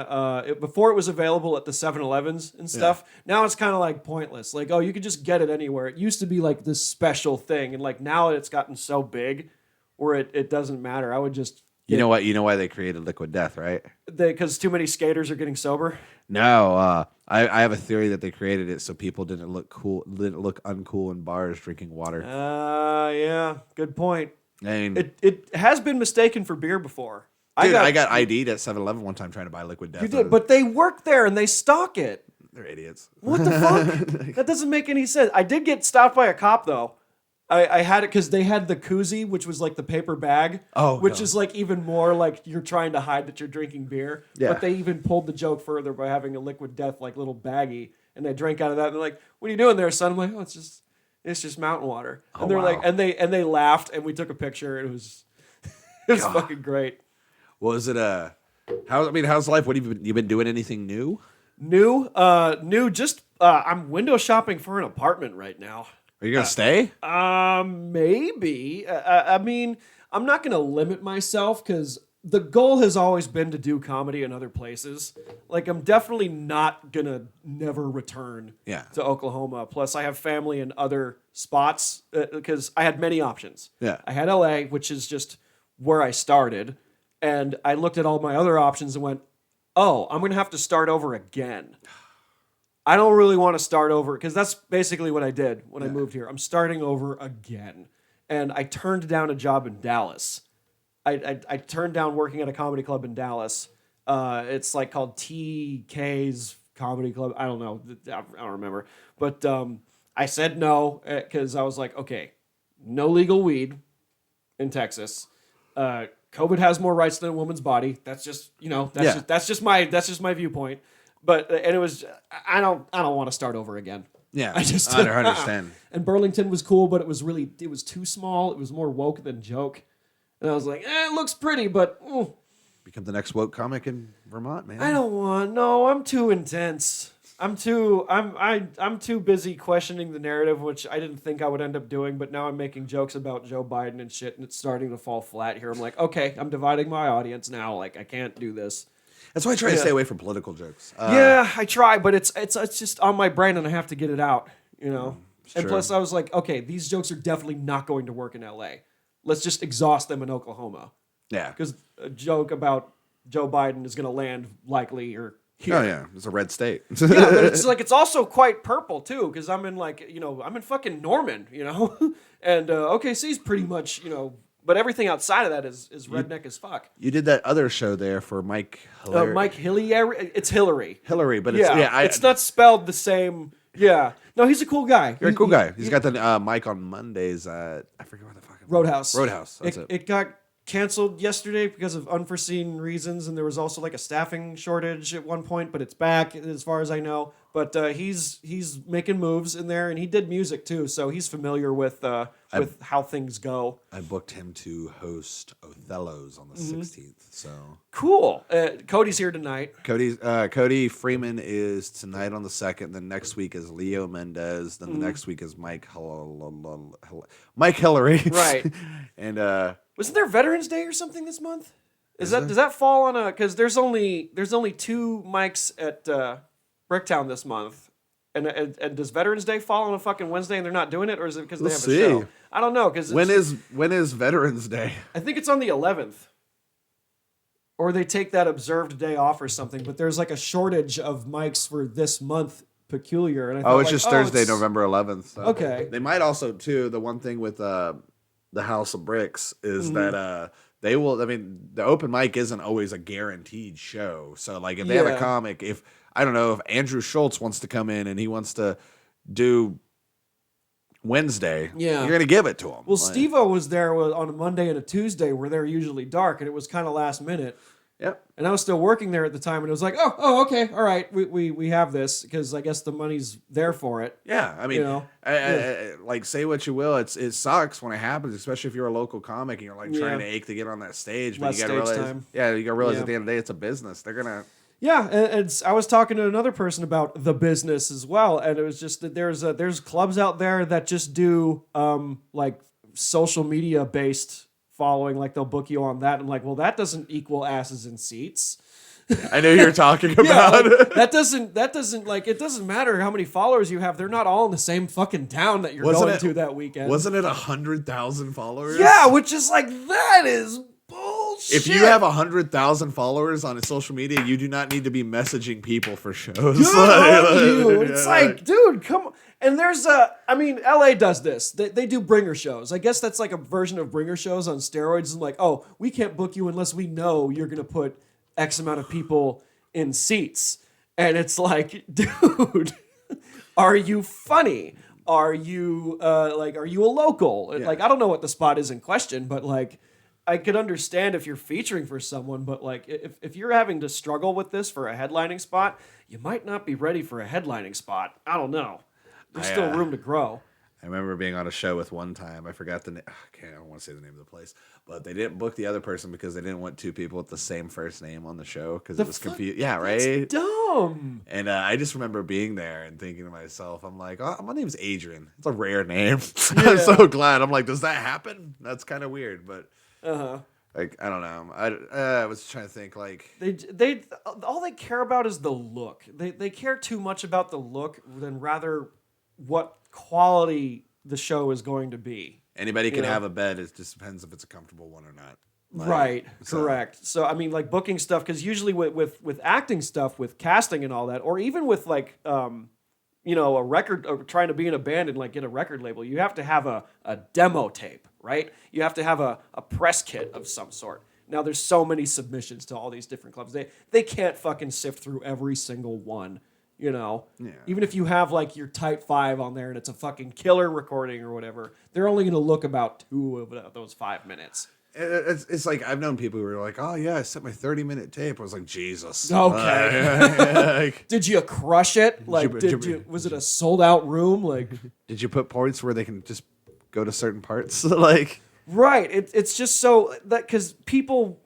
before it was available at the 7-Elevens and stuff. Now it's kind of pointless. Oh, you could just get it anywhere. It used to be this special thing, and now it's gotten so big where it doesn't matter. I would just You know what? You know why they created Liquid Death, right? Because too many skaters are getting sober. No, I have a theory that they created it so people didn't look uncool in bars drinking water. Yeah, good point. I mean, It has been mistaken for beer before. dude, I got ID'd at 7-Eleven one time trying to buy Liquid Death. You did, but they work there and they stock it. They're idiots. What the fuck? That doesn't make any sense. I did get stopped by a cop though. I had it because they had the koozie, which was like the paper bag, which is like even more like you're trying to hide that you're drinking beer. Yeah. But they even pulled the joke further by having a Liquid Death like little baggie, and they drank out of that. And they're like, "What are you doing there, son?" I'm like, "Oh, it's just mountain water." And they're like, and they laughed, and we took a picture. And it was fucking great. Was it how's life? What have you been doing? Anything new? New. Just I'm window shopping for an apartment right now. Are you gonna stay? Maybe. I mean, I'm not gonna limit myself because the goal has always been to do comedy in other places. Like, I'm definitely not gonna never return to Oklahoma. Plus, I have family in other spots because I had many options. Yeah. I had LA, which is just where I started, and I looked at all my other options and went, "Oh, I'm gonna have to start over again." I don't really want to start over because that's basically what I did when I moved here. I'm starting over again. And I turned down a job in Dallas. I turned down working at a comedy club in Dallas. It's like called TK's Comedy Club. I don't know. I don't remember. But I said no because I was like, okay, no legal weed in Texas. COVID has more rights than a woman's body. That's just, that's just my viewpoint. But and it was I don't want to start over again. Yeah, I just I understand. And Burlington was cool, but it was too small. It was more woke than joke. And I was like, it looks pretty, but become the next woke comic in Vermont, man. I don't want. No, I'm too intense. I'm too busy questioning the narrative, which I didn't think I would end up doing. But now I'm making jokes about Joe Biden and shit, and it's starting to fall flat here. I'm like, okay, I'm dividing my audience now. Like, I can't do this. That's why I try to stay away from political jokes. I try, but it's just on my brain, and I have to get it out, And true. plus, I was like, okay, these jokes are definitely not going to work in LA. Let's just exhaust them in Oklahoma. Yeah, because a joke about Joe Biden is going to land likely or here. Oh yeah, it's a red state. Yeah, but it's also quite purple too, because I'm in fucking Norman, and OKC's pretty much But everything outside of that is redneck as fuck. You did that other show there for Mike Hillary. Mike Hillary. It's Hillary. Hillary, but it's not spelled the same. Yeah. No, he's a cool guy. You're a cool guy. He's got the Mike on Mondays at, I forget what the fuck. Roadhouse. That's it. It got canceled yesterday because of unforeseen reasons, and there was also like a staffing shortage at one point, but it's back as far as I know. But he's making moves in there, and he did music too, so he's familiar with how things go. I booked him to host Othello's on the 16th. So cool. Cody's here tonight. Cody Freeman is tonight on the 2nd. Then next week is Leo Mendez. Then the next week is Mike Hillary. Right. And wasn't there Veterans Day or something this month? Does that fall on a? Because there's only 2 mics at Bricktown this month, and does Veterans Day fall on a fucking Wednesday and they're not doing it, or is it because they have a show? I don't know. Because when is Veterans Day? I think it's on the 11th, or they take that observed day off or something. But there's like a shortage of mics for this month peculiar. And I thought, it's just Thursday, November 11th. So. Okay. They might also too. The one thing with the House of Bricks is that they will. I mean, the open mic isn't always a guaranteed show. So like if they have a comic, if I don't know if Andrew Schultz wants to come in and he wants to do Wednesday, you're going to give it to him. Well, Steve-O was there on a Monday and a Tuesday where they're usually dark, and it was kind of last minute. Yep. And I was still working there at the time, and it was like, oh, okay, all right, we have this because I guess the money's there for it. Yeah, I mean, like say what you will, it sucks when it happens, especially if you're a local comic and you're like trying to ache to get on that stage, but you got to realize, you got to realize at the end of the day, it's a business. They're gonna. Yeah, and I was talking to another person about the business as well, and it was just that there's clubs out there that just do like social media based following, like they'll book you on that. I'm like, well, that doesn't equal asses in seats. I know you're talking about like, that doesn't like it doesn't matter how many followers you have. They're not all in the same fucking town that you're going to that weekend. Wasn't it 100,000 followers? Yeah, which is like that is bullshit. If you have 100,000 followers on social media, you do not need to be messaging people for shows. It's like, dude, come on. And there's LA does this. They do bringer shows. I guess that's like a version of bringer shows on steroids. It's like, oh, we can't book you unless we know you're going to put X amount of people in seats. And it's like, dude, are you funny? Are you are you a local? Yeah. Like, I don't know what the spot is in question, but like, I could understand if you're featuring for someone, but like if you're having to struggle with this for a headlining spot, you might not be ready for a headlining spot. I don't know. There's still room to grow. I remember being on a show with one time. I forgot the name. I don't want to say the name of the place, but they didn't book the other person because they didn't want two people with the same first name on the show because it was confused. Yeah, right. That's dumb. And I just remember being there and thinking to myself, I'm like, oh, my name's Adrian. It's a rare name. Yeah. I'm so glad. I'm like, does that happen? That's kind of weird, but like I don't know. I was trying to think like they all they care about is the look. They care too much about the look than rather what quality the show is going to be. Anybody can have a bed. It just depends if it's a comfortable one or not. Like, right. Correct. So I mean, like booking stuff, because usually with acting stuff, with casting and all that, or even with like a record, or trying to be in a band and like get a record label, you have to have a demo tape, right? You have to have a press kit of some sort. Now there's so many submissions to all these different clubs. They can't fucking sift through every single one. Yeah. Even if you have like your type 5 on there and it's a fucking killer recording or whatever, they're only going to look about 2 of those 5 minutes. It's like I've known people who were like, oh yeah, I sent my 30-minute tape. I was like, Jesus. Okay. Did you crush it? Like, was it a sold out room? Like, did you put points where they can just go to certain parts? Like, right. It's just so that because people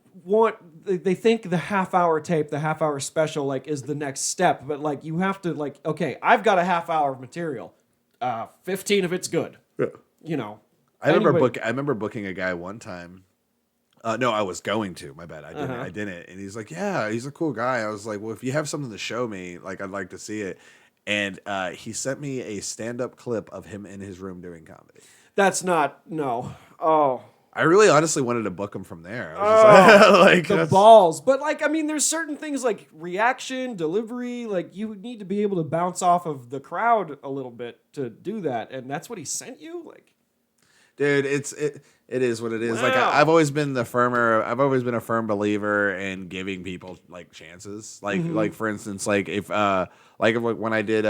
they think the half-hour tape, the half-hour special, like, is the next step. But, like, you have to, like, okay, I've got a half-hour of material. 15 of it's good. Yeah. I remember booking a guy one time. No, I was going to. My bad. I didn't. And he's like, yeah, he's a cool guy. I was like, well, if you have something to show me, like, I'd like to see it. And he sent me a stand-up clip of him in his room doing comedy. That's not, no. Oh. I really honestly wanted to book him from there. I was the balls. But, like, I mean, there's certain things like reaction, delivery. Like, you need to be able to bounce off of the crowd a little bit to do that. And that's what he sent you? Like, dude, it is what it is. Wow. Like, I've always been a firm believer in giving people, like, chances. Like, like for instance, like, if, like, when I did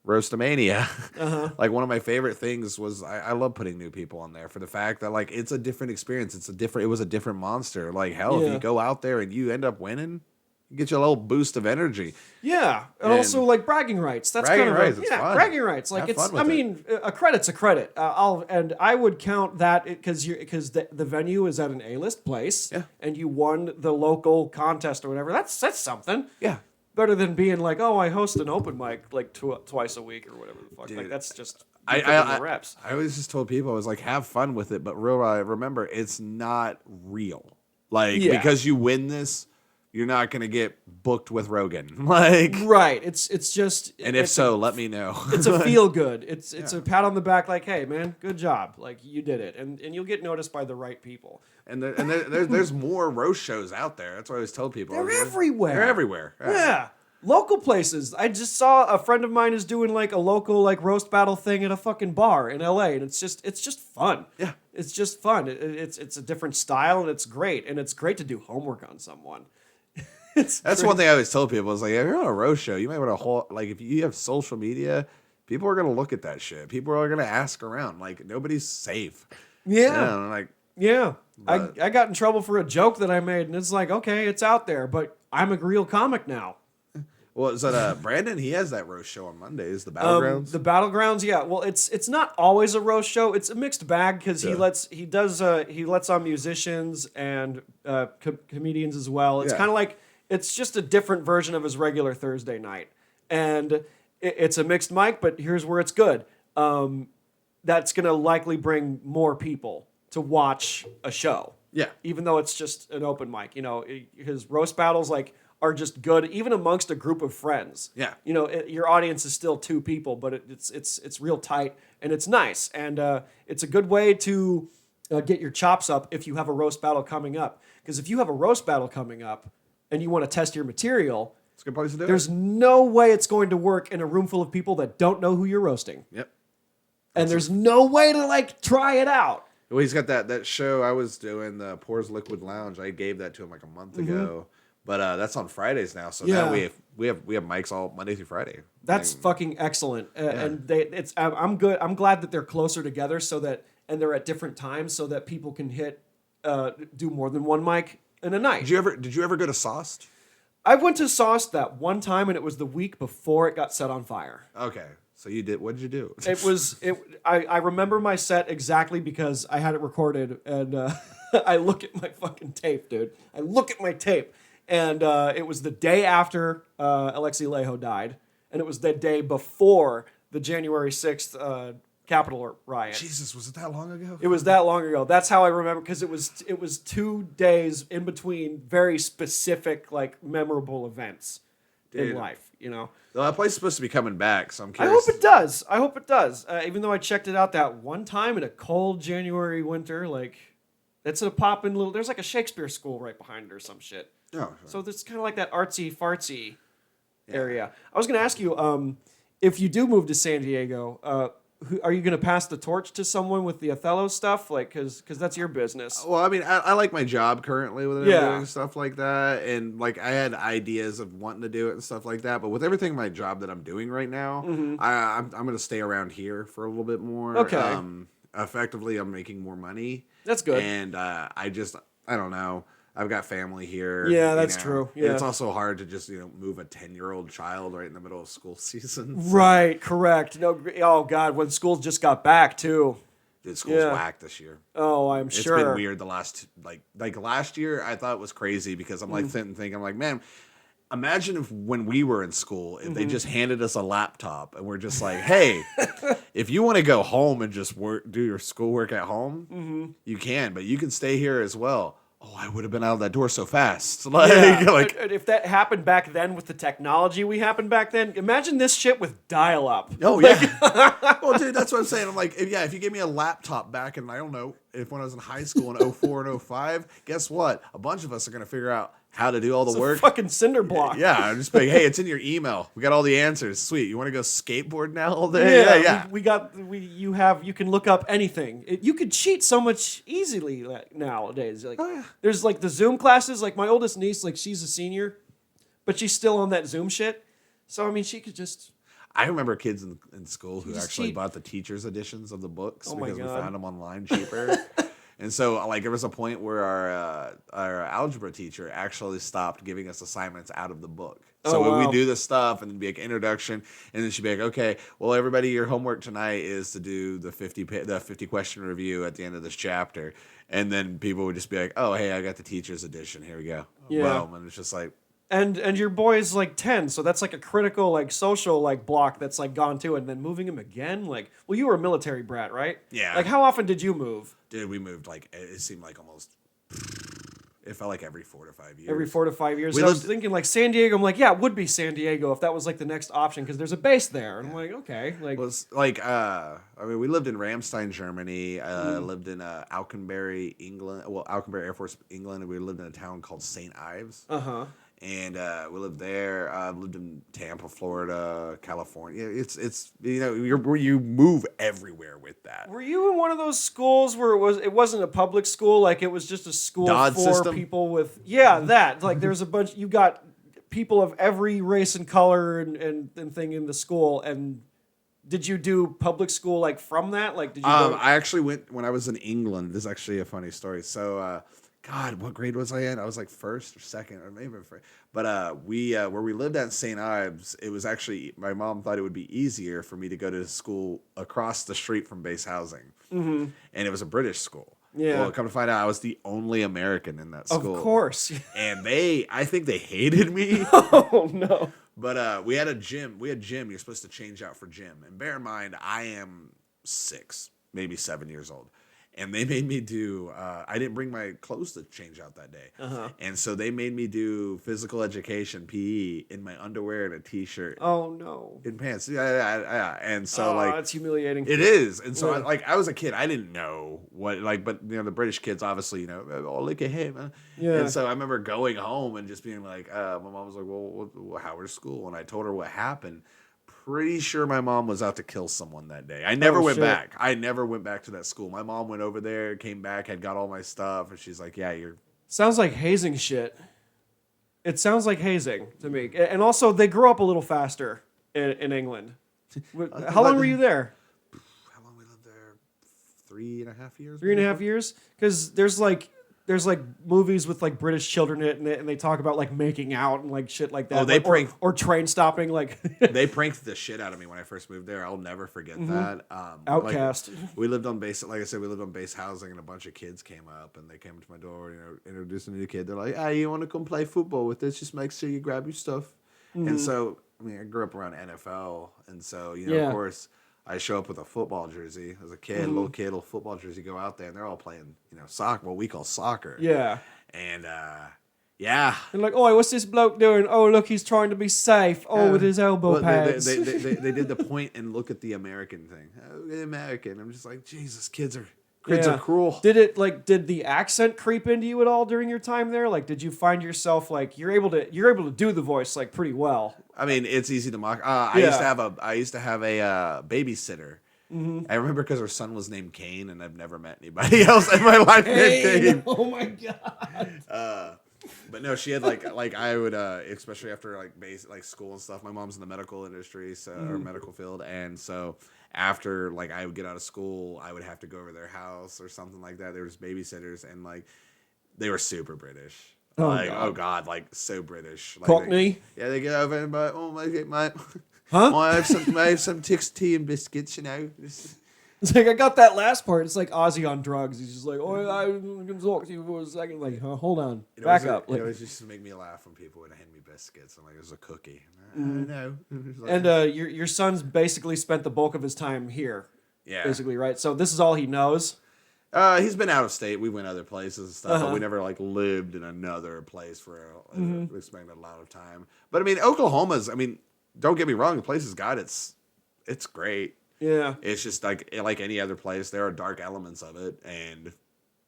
Roastamania, like one of my favorite things was I love putting new people on there for the fact that like it's a different experience. It was a different monster. Like hell, if you go out there and you end up winning, you get you a little boost of energy. Yeah, and also like bragging rights. That's bragging kind of rights. It's fun. Bragging rights. Like a credit's a credit. I would count that because the venue is at an A-list place, and you won the local contest or whatever. That's something. Yeah. Better than being like, oh, I host an open mic like twice a week or whatever the fuck. Dude, like that's just reps. I always just told people I was like, have fun with it, but remember, it's not real. Like because you win this, you're not gonna get booked with Rogan. Like right. It's just and if so, let me know. It's a feel good. It's a pat on the back, like, hey man, good job. Like you did it, and you'll get noticed by the right people. And there's more roast shows out there. That's what I always told people. They're everywhere. They're everywhere. Yeah. Local places. I just saw a friend of mine is doing like a local like roast battle thing at a fucking bar in LA, and it's just fun. Yeah. It's just fun. It's a different style, and it's great. And it's great to do homework on someone. That's one thing I always tell people is like, if you're on a roast show, you might want to like if you have social media, people are gonna look at that shit. People are gonna ask around. Like nobody's safe. Yeah. I got in trouble for a joke that I made, and it's like, okay, it's out there, but I'm a real comic now. Well, is that Brandon? He has that roast show on Mondays, the Battlegrounds. The Battlegrounds, yeah. Well, it's not always a roast show. It's a mixed bag because he lets on musicians and comedians as well. It's kind of like it's just a different version of his regular Thursday night, and it's a mixed mic. But here's where it's good. That's gonna likely bring more people to watch a show. Yeah. Even though it's just an open mic, his roast battles are just good, even amongst a group of friends. Yeah. Your audience is still 2 people, but it's real tight and it's nice, and it's a good way to get your chops up if you have a roast battle coming up. Because if you have a roast battle coming up and you want to test your material, It's a good place to do there's it. no way it's going to work in a room full of people that don't know who you're roasting. Yep. And there's no way to like try it out. Well, he's got that show I was doing, the Pours Liquid Lounge. I gave that to him like a month ago, but that's on Fridays now. So now we have mics all Monday through Friday. That's fucking excellent, and I'm good. I'm glad that they're closer together and they're at different times so that people can do more than one mic in a night. Did you ever go to Sauced? I went to Sauce that one time, and it was the week before it got set on fire. Okay, so you did. What did you do? I remember my set exactly because I had it recorded, and I look at my fucking tape, dude. I look at my tape, and it was the day after Alexi Lejo died, and it was the day before the January 6th Capitol riot. Jesus, was it that long ago? It was that long ago. That's how I remember, because it was 2 days in between very specific, like, memorable events in life, you know? Well, that place is supposed to be coming back, so I'm I curious. hope it does. I hope it does. Even though I checked it out that one time in a cold January winter, like, it's a poppin' little... There's like a Shakespeare school right behind it or some shit. Oh, So there's kind of like that artsy-fartsy area. I was going to ask you, if you do move to San Diego... are you going to pass the torch to someone with the Othello stuff? Like, because that's your business. Well, I mean, I like my job currently with doing stuff like that, and like I had ideas of wanting to do it and stuff like that. But with everything my job that I'm doing right now, I'm going to stay around here for a little bit more. Okay. Effectively, I'm making more money. That's good. And I don't know. I've got family here. Yeah, that's true. And Yeah. it's also hard to just, move a 10-year-old child right in the middle of school season. So. Right, correct. No, oh God, when schools just got back too. Dude, school's whack this year. Oh, I'm sure. It's been weird the last, like last year, I thought it was crazy because I'm like thinking, I'm like, man, imagine if when we were in school, if they just handed us a laptop and we're just like, hey, if you want to go home and just do your schoolwork at home, you can, but you can stay here as well. Oh, I would have been out of that door so fast. Like if that happened back then with the technology we happened back then, imagine this shit with dial-up. Oh, yeah. Well, dude, that's what I'm saying. I'm like, if you gave me a laptop back in, I don't know, when I was in high school in 04 and 05, guess what? A bunch of us are going to figure out how to do all the work. Fucking cinder block. Yeah, I'm just like, hey, it's in your email. We got all the answers. Sweet. You want to go skateboard now all day? Yeah. You can look up anything. You could cheat so much easily nowadays. Like, there's like the Zoom classes. Like my oldest niece, like she's a senior, but she's still on that Zoom shit. So I mean, she could just. I remember kids in school who Just actually cheat. bought the teacher's editions of the books Oh my because we God. found them online cheaper. And so, like, there was a point where our algebra teacher actually stopped giving us assignments out of the book. So when we do this stuff, and then be like introduction, and then she'd be like, "Okay, well, everybody, your homework tonight is to do the 50 question review at the end of this chapter." And then people would just be like, "Oh, hey, I got the teacher's edition. Here we go." Yeah. Boom. And it's just like. And your boy's like 10, so that's like a critical like social like block that's like gone too, and then moving him again. Like, well, you were a military brat, right? Yeah. Like, how often did you move? Dude, we moved like it seemed like almost. It felt like every 4 to 5 years. Every 4 to 5 years. So I was thinking like San Diego. I'm like, yeah, it would be San Diego if that was like the next option because there's a base there. And I'm like, okay, like. It was like I mean, we lived in Ramstein, Germany. Lived in Alconbury, England. Well, Alconbury Air Force, England. And we lived in a town called St. Ives. And we lived there. Lived in Tampa, Florida, California. It's you move everywhere with that. Were you in one of those schools where it wasn't a public school, like it was just a school Dodd for system? people with that like there's a bunch, you got people of every race and color and thing in the school, and did you do public school like from that? Like did you go? I actually went when I was in England. This is actually a funny story. So God, what grade was I in? I was like first or second, or maybe first. But we where we lived at St. Ives, it was actually my mom thought it would be easier for me to go to school across the street from base housing, and it was a British school. Yeah. Well, come to find out, I was the only American in that school. Of course. And I think they hated me. Oh no. But we had a gym. We had gym. You're supposed to change out for gym. And bear in mind, I am 6, maybe 7 years old. and they made me do. I didn't bring my clothes to change out that day, and so they made me do physical education (PE) in my underwear and a t-shirt. Oh no! In pants, yeah. And so it's humiliating. It is, and so I was a kid. I didn't know what but the British kids obviously oh look at him, Yeah. And so I remember going home and just being like, my mom was like, well, how was school? And I told her what happened. Pretty sure my mom was out to kill someone that day. I never went back. I never went back to that school. My mom went over there, came back, had got all my stuff, and she's like, yeah, you're. Sounds like hazing shit. It sounds like hazing to me. And also, they grow up a little faster in England. How long were you there? How long we lived there? 3.5 years. 3.5 years? Because there's movies with like British children in it, and they talk about like making out and like shit like that. Oh, they prank or train stopping like. They pranked the shit out of me when I first moved there. I'll never forget that. Outcast. We lived on base. Like I said, we lived on base housing, and a bunch of kids came up and they came to my door, introducing me to the kid. They're like, "Hey, you want to come play football with us? Just make sure you grab your stuff." And so, I grew up around NFL, and so of course. I show up with a football jersey as a kid, little football jersey, go out there, and they're all playing, soccer, what we call soccer. Yeah. And, And like, oh, what's this bloke doing? Oh, look, he's trying to be safe. Oh, with his elbow pads. They did the point and look at the American thing. Oh, the American. I'm just like, Jesus, kids are cruel. Did the accent creep into you at all during your time there? Like, did you find yourself like you're able to do the voice like pretty well? I mean, it's easy to mock. I used to have a babysitter. I remember because her son was named Kane, and I've never met anybody else in my life named Kane. Oh my god. But no, she had like I would especially after like school and stuff. My mom's in the medical industry, or medical field, and so after like I would get out of school, I would have to go over their house or something like that. There was babysitters, and like they were super British. Oh god, like so British. Like, Cockney. They get over and like, oh mate, huh? I have some tea and biscuits, It's like I got that last part. It's like Ozzy on drugs. He's just like, oh, I'm gonna talk to you for a second. Like, hold on, back up. It always used to make me laugh when people would hand me biscuits. I'm like, it was a cookie. I know. And your son's basically spent the bulk of his time here. Yeah. Basically, right? So this is all he knows. He's been out of state. We went other places and stuff, but we never like lived in another place for we spent a lot of time. But I mean, Oklahoma's. I mean, don't get me wrong. The place has got it's great. Yeah. It's just like any other place. There are dark elements of it, and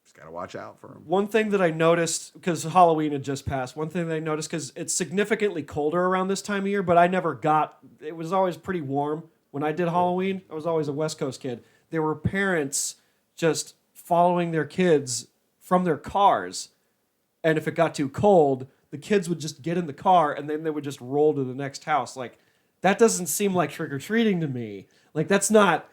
just gotta watch out for them. One thing that I noticed, because Halloween had just passed, because it's significantly colder around this time of year, but it was always pretty warm. When I did Halloween, I was always a West Coast kid. There were parents just following their kids from their cars, and if it got too cold, the kids would just get in the car, and then they would just roll to the next house. Like, that doesn't seem like trick-or-treating to me. Like, that's not...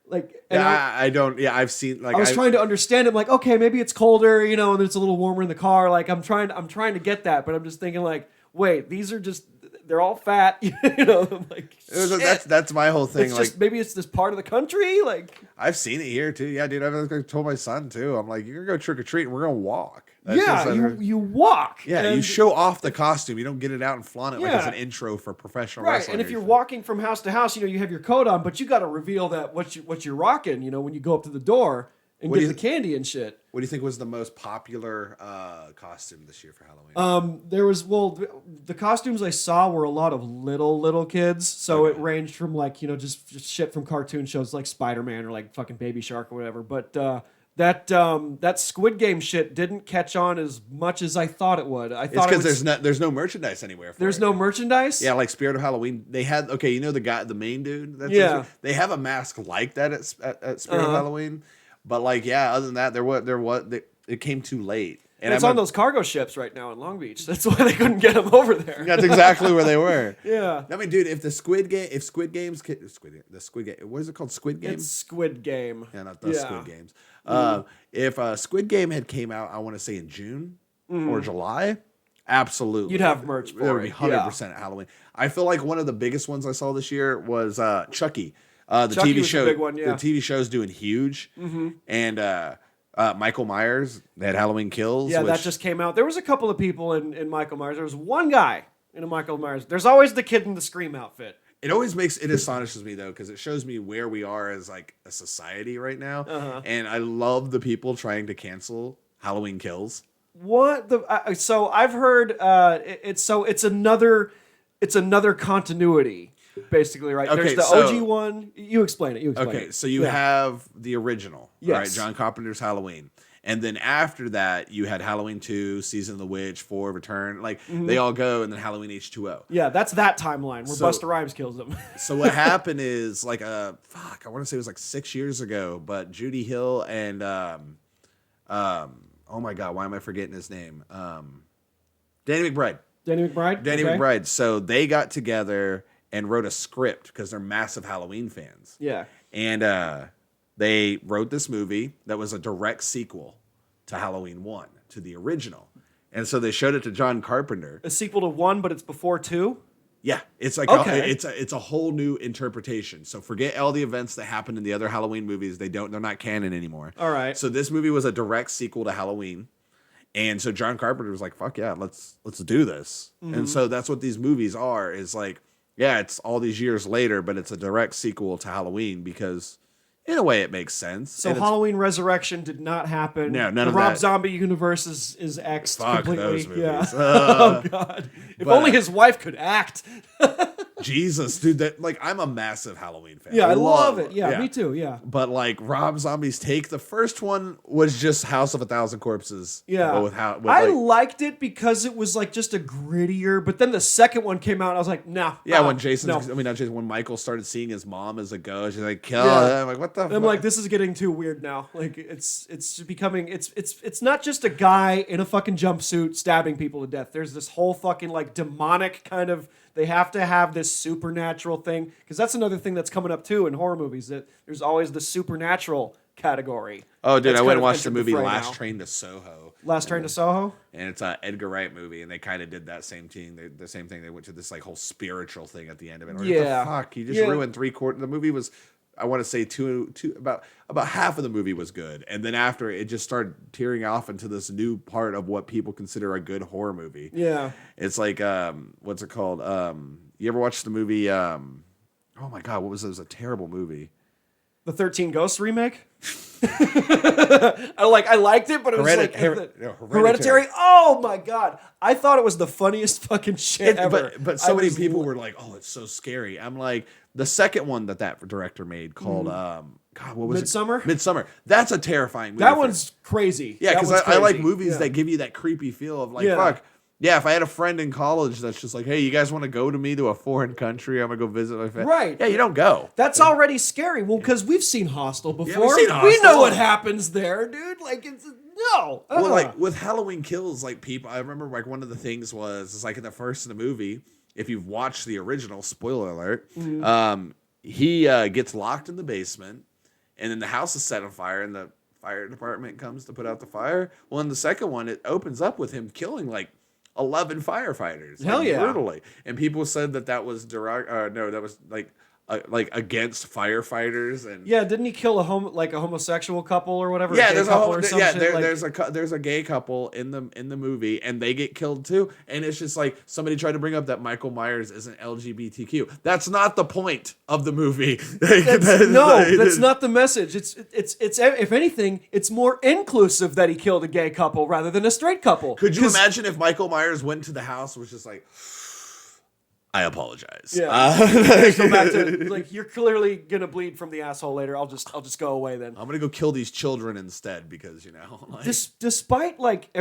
Like, I don't. Yeah, I've seen. Like, I was trying to understand it. Like, okay, maybe it's colder, and it's a little warmer in the car. Like, I'm trying to get that, but I'm just thinking, like, wait, these are just—they're all fat, I'm like, that's my whole thing. It's just maybe it's this part of the country. Like, I've seen it here too. Yeah, dude. I've told my son too. I'm like, you're gonna go trick or treat, and we're gonna walk. You walk. Yeah, you show off the costume. You don't get it out and flaunt it like it's an intro for professional wrestling. Right, and if you're walking from house to house, you have your coat on, but you got to reveal that what you're rocking. When you go up to the door and get the candy and shit. What do you think was the most popular costume this year for Halloween? There was the costumes I saw were a lot of little kids, so it ranged from like just shit from cartoon shows like Spider-Man or like fucking Baby Shark or whatever, but. That Squid Game shit didn't catch on as much as I thought it would. I thought it's because there's no merchandise anywhere. There's no merchandise. Yeah, like Spirit of Halloween. They had the main dude. They have a mask like that at Spirit of Halloween, but other than that, it came too late. And it's on those cargo ships right now in Long Beach. That's why they couldn't get them over there. That's exactly where they were. Yeah. I mean, dude, if Squid Game, what is it called? Squid Game? It's Squid Game. Yeah, not the Squid Games. If Squid Game had came out, I want to say in June or July, absolutely. You'd have merch for it. It would be 100% at Halloween. I feel like one of the biggest ones I saw this year was Chucky. The Chucky TV was show. The big one, yeah. The TV show's doing huge. And Michael Myers, they had Halloween Kills. Yeah, that just came out. There was a couple of people in Michael Myers. There was one guy in a Michael Myers. There's always the kid in the Scream outfit. It astonishes me though, because it shows me where we are as like a society right now. And I love the people trying to cancel Halloween Kills. What the? So I've heard it's another continuity, basically, right? Okay, There's the so- OG one. You explain it. Okay, so you have the original, Yes. right? John Carpenter's Halloween. And then after that, you had Halloween 2, Season of the Witch, 4, Return. Like, they all go, and then Halloween H2O. Yeah, that's that timeline where So- Busta Rhymes kills him. So what happened is, like, I want to say it was like 6 years ago, but Judy Hill and, oh my God, why am I forgetting his name? Danny McBride. Danny McBride. Danny Okay. McBride. So they got together and wrote a script because they're massive Halloween fans. Yeah. And they wrote this movie that was a direct sequel to Halloween 1, to the original. And so they showed it to John Carpenter. A sequel to 1, but it's before 2. Yeah, it's like Okay. it's a whole new interpretation. So forget all the events that happened in the other Halloween movies. They're not canon anymore. All right. So this movie was a direct sequel to Halloween. And so John Carpenter was like, fuck yeah, let's do this. And so that's what these movies are, is like, yeah, it's all these years later, but it's a direct sequel to Halloween because in a way it makes sense. So And it's- Halloween Resurrection did not happen. No, none the of Rob that. Zombie universe is X'd Fuck completely. those movies. Yeah. Oh God. If but- only his wife could act. Jesus, dude, that like I'm a massive Halloween fan. Yeah, I love it. Yeah, me too. Yeah. But like Rob Zombie's take, the first one was just House of a Thousand Corpses. Yeah. But I liked it because it was like just a grittier, but then the second one came out and I was like, nah. yeah, nah, when Jason, no. I mean not Jason, when Michael started seeing his mom as a ghost, she's like, kill Yeah. him. I'm like, what the I'm fuck? like, this is getting too weird now. Like it's becoming it's not just a guy in a fucking jumpsuit stabbing people to death. There's this whole fucking like demonic kind of, they have to have this supernatural thing, because that's another thing that's coming up too in horror movies, that there's always the supernatural category. Oh, dude, that's I went kind and of watched the entered movie fray Last now. Train to Soho. Last Train to Soho. And it's an Edgar Wright movie, and they kind of did that same thing. The same thing. They went to this like whole spiritual thing at the end of it. Like, Yeah. what the fuck? You just Yeah. ruined 3/4. The movie was, I want to say about half of the movie was good, and then after it just started tearing off into this new part of what people consider a good horror movie. Yeah. It's like what's it called? You ever watch the movie? Oh my God, what was it? It was a terrible movie. The 13 Ghosts remake. I liked it, but it was like Hereditary. Oh my God, I thought it was the funniest fucking shit ever. But so many people were like, "Oh, it's so scary." I'm like, the second one that director made called God, what was Midsummer? it? Midsummer. That's a terrifying movie. That one's crazy. yeah, That because one's I like crazy. movies Yeah. that give you that creepy feel of like, Yeah. fuck. Yeah, if I had a friend in college that's just like, hey, you guys want to go to me to a foreign country? I'm gonna go visit my family. Right. Yeah, you don't go. That's already scary. Well, because we've seen Hostel before. seen We Hostel. know what happens there, dude. Like, it's no. Well, like with Halloween Kills, like people, I remember like one of the things was, it's like in the first of the movie, if you've watched the original, spoiler alert, he gets locked in the basement, and then the house is set on fire, and the fire department comes to put out the fire. Well, in the second one, it opens up with him killing like 11 firefighters. Hell like, yeah. brutally. And people said that was that was like against firefighters and yeah, didn't he kill a homosexual couple or whatever? yeah, a gay there's a couple whole, or some yeah, shit? there's a gay couple in the movie, and they get killed too. And it's just like somebody tried to bring up that Michael Myers isn't LGBTQ. That's not the point of the movie. That's not the message. It's if anything, it's more inclusive that he killed a gay couple rather than a straight couple. Could you imagine if Michael Myers went to the house and was just like, I apologize. Yeah. Go back to like, you're clearly gonna bleed from the asshole later. I'll just go away then. I'm gonna go kill these children instead because like,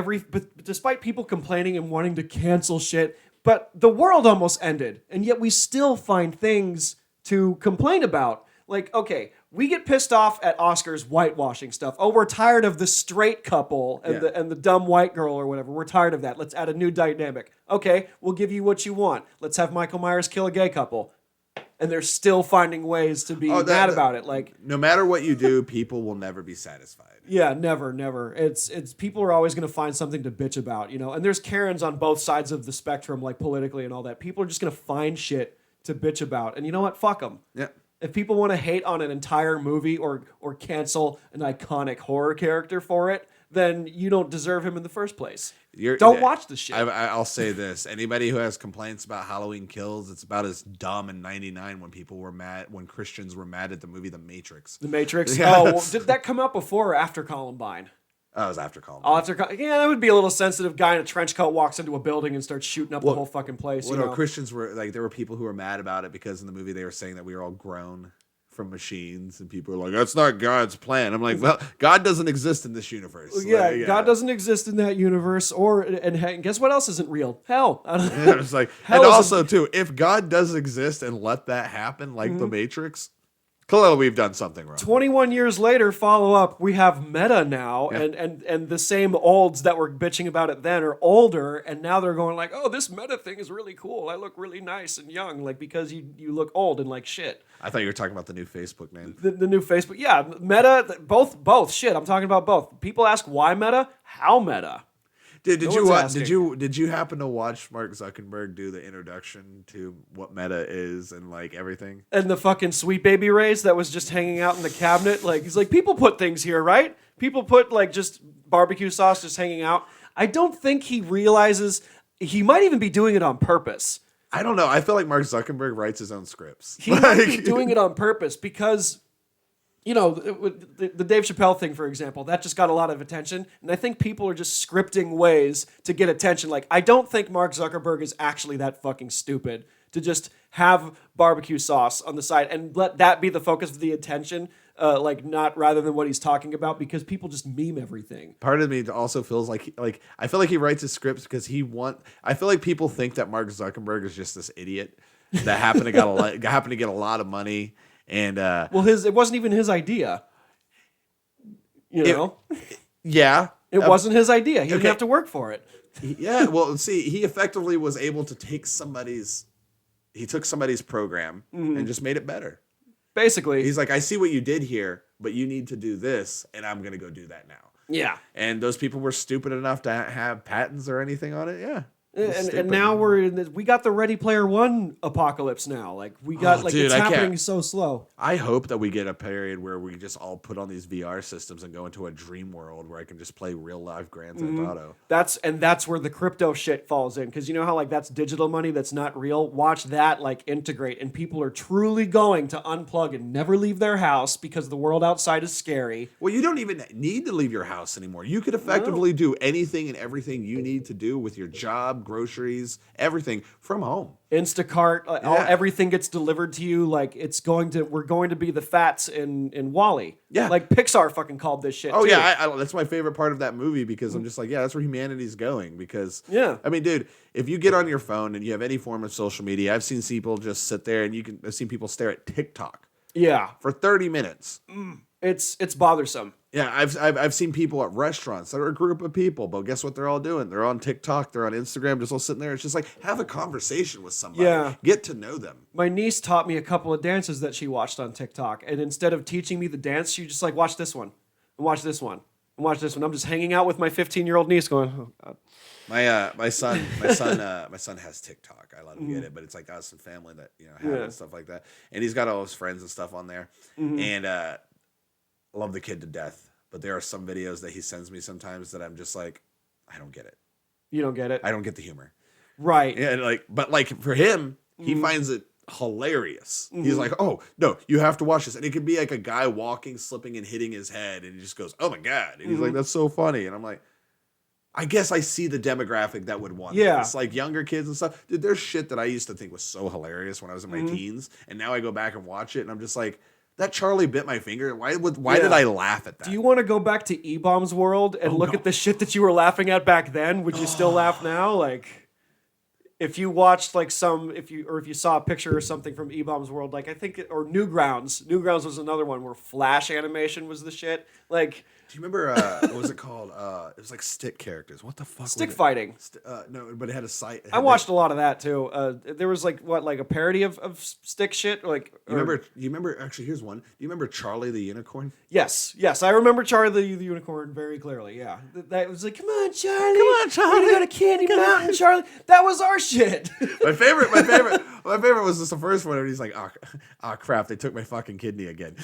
Despite people complaining and wanting to cancel shit, but the world almost ended, and yet we still find things to complain about. Like, okay, we get pissed off at Oscars whitewashing stuff. Oh, we're tired of the straight couple and the dumb white girl or whatever. We're tired of that. Let's add a new dynamic. Okay, we'll give you what you want. Let's have Michael Myers kill a gay couple. And they're still finding ways to be mad about it. Like, no matter what you do, people will never be satisfied. yeah, never. It's people are always going to find something to bitch about, you know. And there's Karens on both sides of the spectrum, like politically and all that. People are just going to find shit to bitch about. And you know what? Fuck them. Yeah. If people want to hate on an entire movie or cancel an iconic horror character for it, then you don't deserve him in the first place. Don't watch the shit. I'll say this. Anybody who has complaints about Halloween Kills, it's about as dumb in 99 when people were mad, when Christians were mad at the movie The Matrix. The Matrix? Yeah. Oh, well, did that come out before or after Columbine? Oh, it was after Columbine. Oh, yeah, that would be a little sensitive. Guy in a trench coat walks into a building and starts shooting up the whole fucking place. Well, no, Christians were like, there were people who were mad about it because in the movie they were saying that we were all grown from machines, and people are like, that's not God's plan. I'm like, well, God doesn't exist in this universe. Yeah, like, God doesn't exist in that universe. And guess what else isn't real? Hell. Yeah, it's like, and also too, if God does exist and let that happen, like the Matrix, clearly we've done something wrong. 21 years later, follow up, we have Meta now, and the same olds that were bitching about it then are older, and now they're going like, oh, this Meta thing is really cool. I look really nice and young, like because you look old and like shit. I thought you were talking about the new Facebook name. The new Facebook, yeah, Meta, both shit. I'm talking about both. People ask why Meta, how Meta. Did you happen to watch Mark Zuckerberg do the introduction to what Meta is and like everything? And the fucking Sweet Baby Rays that was just hanging out in the cabinet. Like he's like, people put things here, right? People put like just barbecue sauce just hanging out. I don't think he realizes he might even be doing it on purpose. I don't know. I feel like Mark Zuckerberg writes his own scripts. He might be doing it on purpose because, you know, the Dave Chappelle thing, for example, that just got a lot of attention. And I think people are just scripting ways to get attention. Like, I don't think Mark Zuckerberg is actually that fucking stupid to just have barbecue sauce on the side and let that be the focus of the attention, like not rather than what he's talking about, because people just meme everything. Part of me also feels like I feel like he writes his scripts because I feel like people think that Mark Zuckerberg is just this idiot that happened to get a lot of money. And well, it wasn't even his idea. You know? It wasn't his idea. He didn't have to work for it. Yeah, well, see, he effectively was able to take somebody's program and just made it better. Basically. He's like, I see what you did here, but you need to do this, and I'm going to go do that now. Yeah. And those people were stupid enough to have patents or anything on it. Yeah. And now we got the Ready Player One apocalypse now. Like we got it's happening so slow. I hope that we get a period where we just all put on these VR systems and go into a dream world where I can just play real life Grand Theft Auto. That's where the crypto shit falls in, because you know how like that's digital money that's not real. Watch that like integrate, and people are truly going to unplug and never leave their house because the world outside is scary. Well, you don't even need to leave your house anymore. You could effectively do anything and everything you need to do with your job, groceries, everything from home. Instacart, everything gets delivered to you. Like we're going to be the Fats in WALL-E. Yeah, like Pixar fucking called this shit. Oh too. Yeah, that's my favorite part of that movie, because I'm just like, yeah, that's where humanity's going. Because I mean, dude, if you get on your phone and you have any form of social media, I've seen people just sit there and I've seen people stare at TikTok. Yeah, for 30 minutes. It's bothersome. Yeah, I've seen people at restaurants that are a group of people, but guess what they're all doing? They're on TikTok, they're on Instagram, just all sitting there. It's just like, have a conversation with somebody. Yeah. Get to know them. My niece taught me a couple of dances that she watched on TikTok, and instead of teaching me the dance, she just like, watch this one, and watch this one, and watch this one. I'm just hanging out with my 15-year-old niece going, oh God. My son has TikTok. I let him get it, but it's like us and family that have it and stuff like that. And he's got all his friends and stuff on there, and love the kid to death. But there are some videos that he sends me sometimes that I'm just like, I don't get it. You don't get it? I don't get the humor. Right. Yeah, but for him, he finds it hilarious. He's like, oh no, you have to watch this. And it could be like a guy walking, slipping, and hitting his head, and he just goes, oh my God. And he's like, that's so funny. And I'm like, I guess I see the demographic that would want this. Like younger kids and stuff. Dude, there's shit that I used to think was so hilarious when I was in my teens, and now I go back and watch it, and I'm just like, that Charlie bit my finger. Why did I laugh at that? Do you want to go back to E-Bomb's world and look at the shit that you were laughing at back then? Would you still laugh now? Like, if you watched like if you saw a picture or something from E-Bomb's world, like I think, or Newgrounds. Newgrounds was another one where Flash animation was the shit. Like, do you remember what was it called? It was like stick characters. What the fuck? Stick fighting. No, but it had a site. I watched a lot of that too. There was like a parody of stick shit. Like you remember? Actually, here's one. Do you remember Charlie the Unicorn? Yes, I remember Charlie the Unicorn very clearly. Yeah, that was like, come on, Charlie, we're gonna go to Candy Mountain, Charlie. That was our shit. my favorite was just the first one, and he's like, oh crap, they took my fucking kidney again.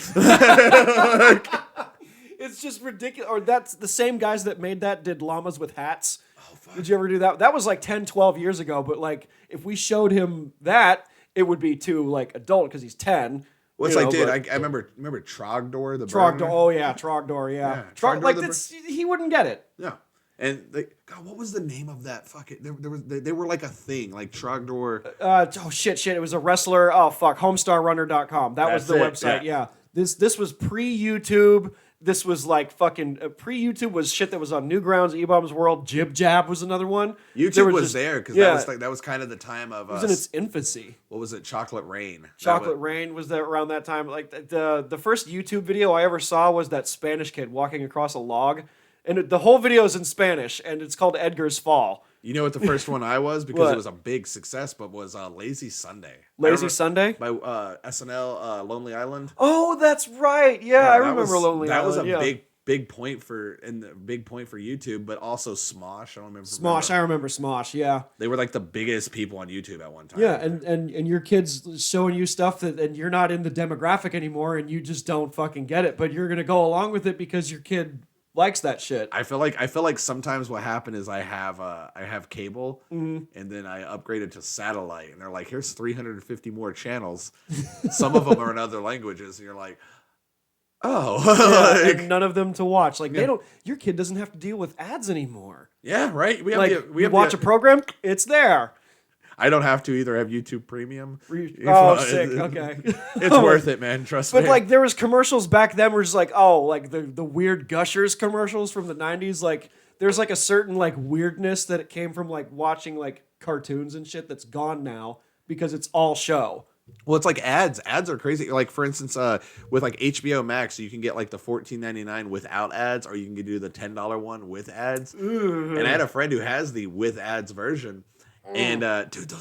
It's just ridiculous. Or that's the same guys that made that did llamas with hats. Oh, fuck. Did you ever do that? That was like 10, 12 years ago. But like, if we showed him that, it would be too like adult because he's 10. Well, it's like, dude, I remember Trogdor, the Trogdor. burner? Oh yeah, Trogdor. Yeah, Trogdor like the that's, he wouldn't get it. Yeah. And God, what was the name of that fucking? They were like a thing, like Trogdor. Oh shit! It was a wrestler. Oh fuck, homestarrunner.com. That was the website. Yeah. This was pre-YouTube. This was like fucking pre-YouTube was shit that was on Newgrounds, E-Bombs World. Jib Jab was another one. YouTube was there because that was kind of the time of it was in its infancy. What was it? Chocolate Rain. Chocolate Rain was there around that time. Like the first YouTube video I ever saw was that Spanish kid walking across a log, and the whole video is in Spanish, and it's called Edgar's Fall. You know what the first one I was because it was a big success, but was Lazy Sunday. Lazy Sunday by SNL, Lonely Island. Oh, that's right. Yeah, I remember Lonely Island. That was a big point for YouTube, but also Smosh. I don't remember. Smosh, I remember Smosh. Yeah, they were like the biggest people on YouTube at one time. Yeah, and your kids showing you stuff and you're not in the demographic anymore, and you just don't fucking get it, but you're gonna go along with it because your kid likes that shit. I feel like sometimes what happened is I have cable and then I upgraded to satellite, and they're like, here's 350 more channels. Some of them are in other languages, and you're like, oh, yeah, and none of them to watch. Like they don't. Your kid doesn't have to deal with ads anymore. Yeah, right. We have watch a program. It's there. I don't have to either. Have YouTube Premium. Oh, sick. Okay. It's worth it, man. Trust me. But like there was commercials back then where it's like, oh, like the weird Gushers commercials from the 90s. Like there's like a certain like weirdness that it came from like watching like cartoons and shit that's gone now because it's all show. Well, it's like ads. Ads are crazy. Like for instance, with like HBO Max, you can get like the $14.99 without ads, or you can do the $10 one with ads. And I had a friend who has the with ads version. And dude,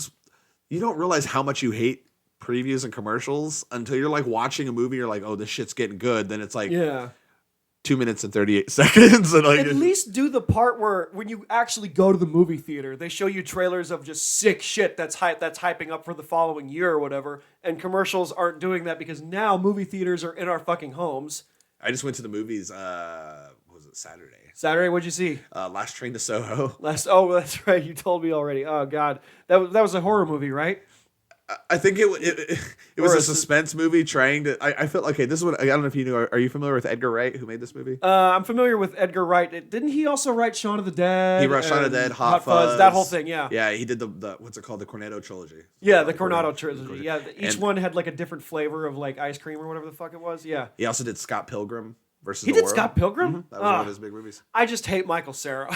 you don't realize how much you hate previews and commercials until you're like watching a movie. You're like, oh, this shit's getting good. Then it's like 2 minutes and 38 seconds. And like, at least do the part where when you actually go to the movie theater, they show you trailers of just sick shit that's hyping up for the following year or whatever. And commercials aren't doing that because now movie theaters are in our fucking homes. I just went to the movies. Was it Saturday? Saturday, what'd you see? Last Train to Soho. Oh, that's right. You told me already. Oh God, that was a horror movie, right? I think it was a suspense movie trying to. I felt okay. This is what I don't know if you knew. Are you familiar with Edgar Wright, who made this movie? I'm familiar with Edgar Wright. Didn't he also write Shaun of the Dead? He wrote Shaun of the Dead, Hot Fuzz, that whole thing. Yeah. Yeah, he did the what's it called, the Cornetto trilogy. Yeah, the Cornetto trilogy. Yeah, each one had like a different flavor of like ice cream or whatever the fuck it was. Yeah. He also did Scott Pilgrim versus He the did World. Scott Pilgrim? Mm-hmm. That was one of his big movies. I just hate Michael Cera.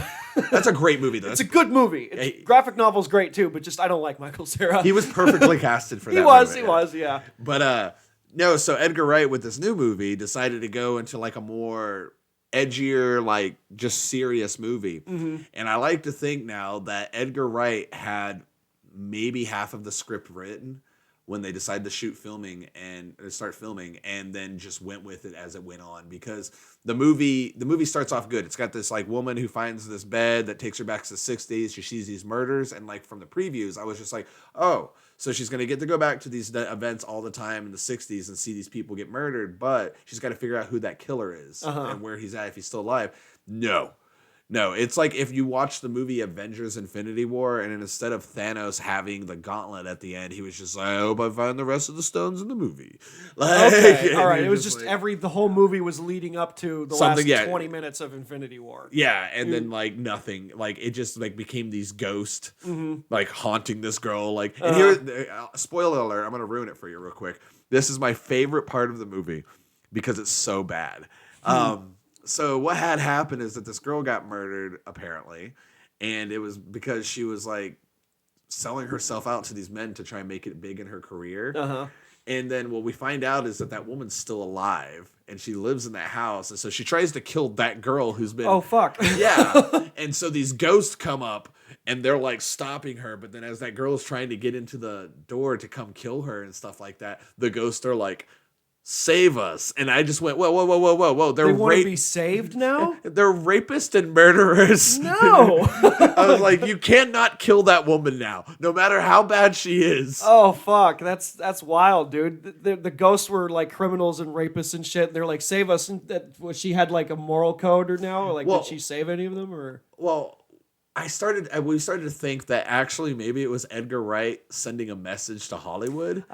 That's a great movie, though. It's a good movie. Graphic novel's great too, but just I don't like Michael Cera. He was perfectly casted for that. He was, yeah. But no, so Edgar Wright with this new movie decided to go into like a more edgier, like just serious movie. Mm-hmm. And I like to think now that Edgar Wright had maybe half of the script written when they decided to start filming, and then just went with it as it went on, because the movie starts off good. It's got this like woman who finds this bed that takes her back to the 60s. She sees these murders, and like from the previews, I was just like, oh, so she's gonna get to go back to these events all the time in the 60s and see these people get murdered, but she's got to figure out who that killer is and where he's at, if he's still alive. No, it's like if you watch the movie Avengers Infinity War, and instead of Thanos having the gauntlet at the end, he was just like, I hope I find the rest of the stones in the movie. Like, okay, all right. It was just like, the whole movie was leading up to the last 20 minutes of Infinity War. Yeah, and then like nothing. Like it just like became these ghosts like haunting this girl. Like, and here, spoiler alert, I'm going to ruin it for you real quick. This is my favorite part of the movie because it's so bad. So what had happened is that this girl got murdered, apparently, and it was because she was like selling herself out to these men to try and make it big in her career. And then what we find out is that woman's still alive, and she lives in that house, and so she tries to kill that girl who's been... Oh, fuck. Yeah. And so these ghosts come up, and they're like stopping her, but then as that girl is trying to get into the door to come kill her and stuff like that, the ghosts are like, save us. And I just went, whoa, whoa, whoa, whoa, whoa, whoa. They want to be saved now? They're rapists and murderers. No. I was like, you cannot kill that woman now, no matter how bad she is. Oh fuck, that's wild, dude. The ghosts were like criminals and rapists and shit. And they're like, save us. And she had like a moral code or now, or like, did she save any of them or? Well, we started to think that actually maybe it was Edgar Wright sending a message to Hollywood.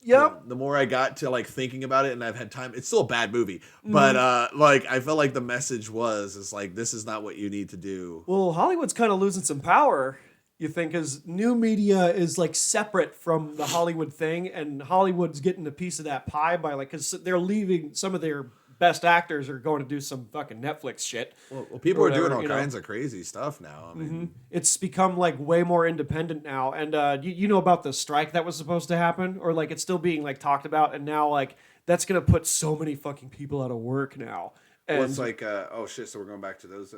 Yep. The more I got to like thinking about it, and I've had time, it's still a bad movie, but like I felt like the message is like, this is not what you need to do. Well, Hollywood's kind of losing some power, you think, because new media is like separate from the Hollywood thing, and Hollywood's getting a piece of that pie by like, because they're leaving some of their best actors are going to do some fucking Netflix shit. Well people are doing all kinds of crazy stuff now. I mean, it's become like way more independent now. And you know about the strike that was supposed to happen, or like it's still being like talked about, and now like that's gonna put so many fucking people out of work now. And it's like, oh shit, so we're going back to those.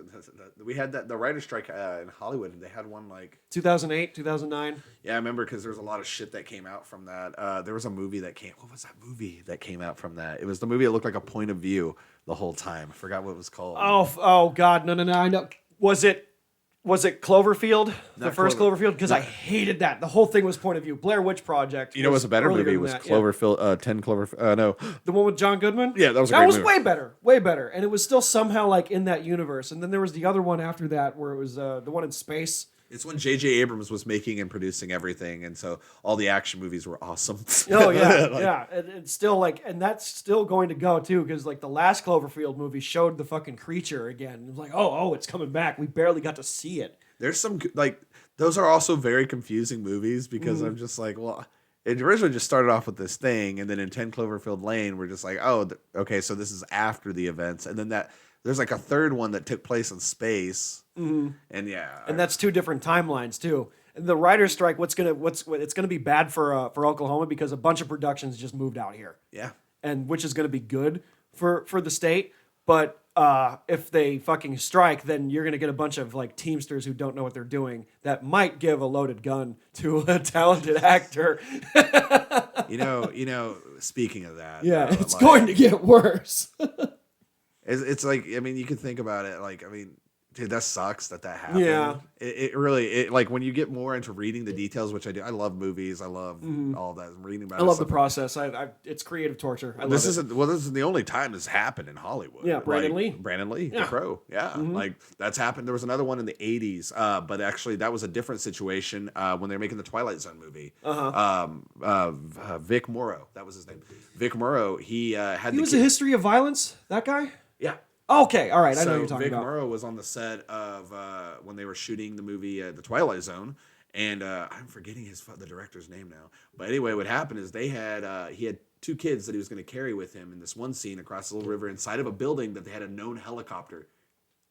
We had the writer's strike in Hollywood, and they had one like 2008, 2009. Yeah, I remember because there was a lot of shit that came out from that. There was a movie that what was that movie that came out from that? It was the movie that looked like a point of view the whole time. I forgot what it was called. Oh God, no, I know. Was it Cloverfield? The first Cloverfield? Because I hated that. The whole thing was point of view. Blair Witch Project. You know what's a better movie? It was Cloverfield, 10 Cloverfield, no. The one with John Goodman? Yeah, that was a great movie. Way better. Way better. And it was still somehow like in that universe. And then there was the other one after that where it was the one in space. It's when J.J. Abrams was making and producing everything, and so all the action movies were awesome. Oh yeah, yeah. It's still like, and that's still going to go too, because like the last Cloverfield movie showed the fucking creature again. It was like, oh, it's coming back. We barely got to see it. There's some like those are also very confusing movies because I'm just like, well, it originally just started off with this thing, and then in 10 Cloverfield Lane, we're just like, oh, okay, so this is after the events, and then there's like a third one that took place in space. And and that's two different timelines too. And the writer's strike, it's gonna be bad for Oklahoma because a bunch of productions just moved out here. Yeah, and which is gonna be good for the state. But if they fucking strike, then you're gonna get a bunch of like Teamsters who don't know what they're doing that might give a loaded gun to a talented actor. you know. Speaking of that, it's going to get worse. It's like, I mean, you can think about it. Like, I mean, dude, that sucks that happened. Yeah. It really, like, when you get more into reading the details, which I do, I love movies. I love all that. I'm reading about it. I love the process. It's creative torture. This isn't the only time this happened in Hollywood. Yeah, Brandon Lee, the Crow. Yeah. Like, that's happened. There was another one in the 80s, but actually that was a different situation when they were making the Twilight Zone movie. Vic Morrow, that was his name. Vic Morrow, he was a history of violence, that guy? Yeah. Okay, all right. I know what you're talking Vic about. Morrow was on the set of when they were shooting the movie The Twilight Zone, and I'm forgetting the director's name now. But anyway, what happened is he had two kids that he was going to carry with him in this one scene across the little river inside of a building that they had a known helicopter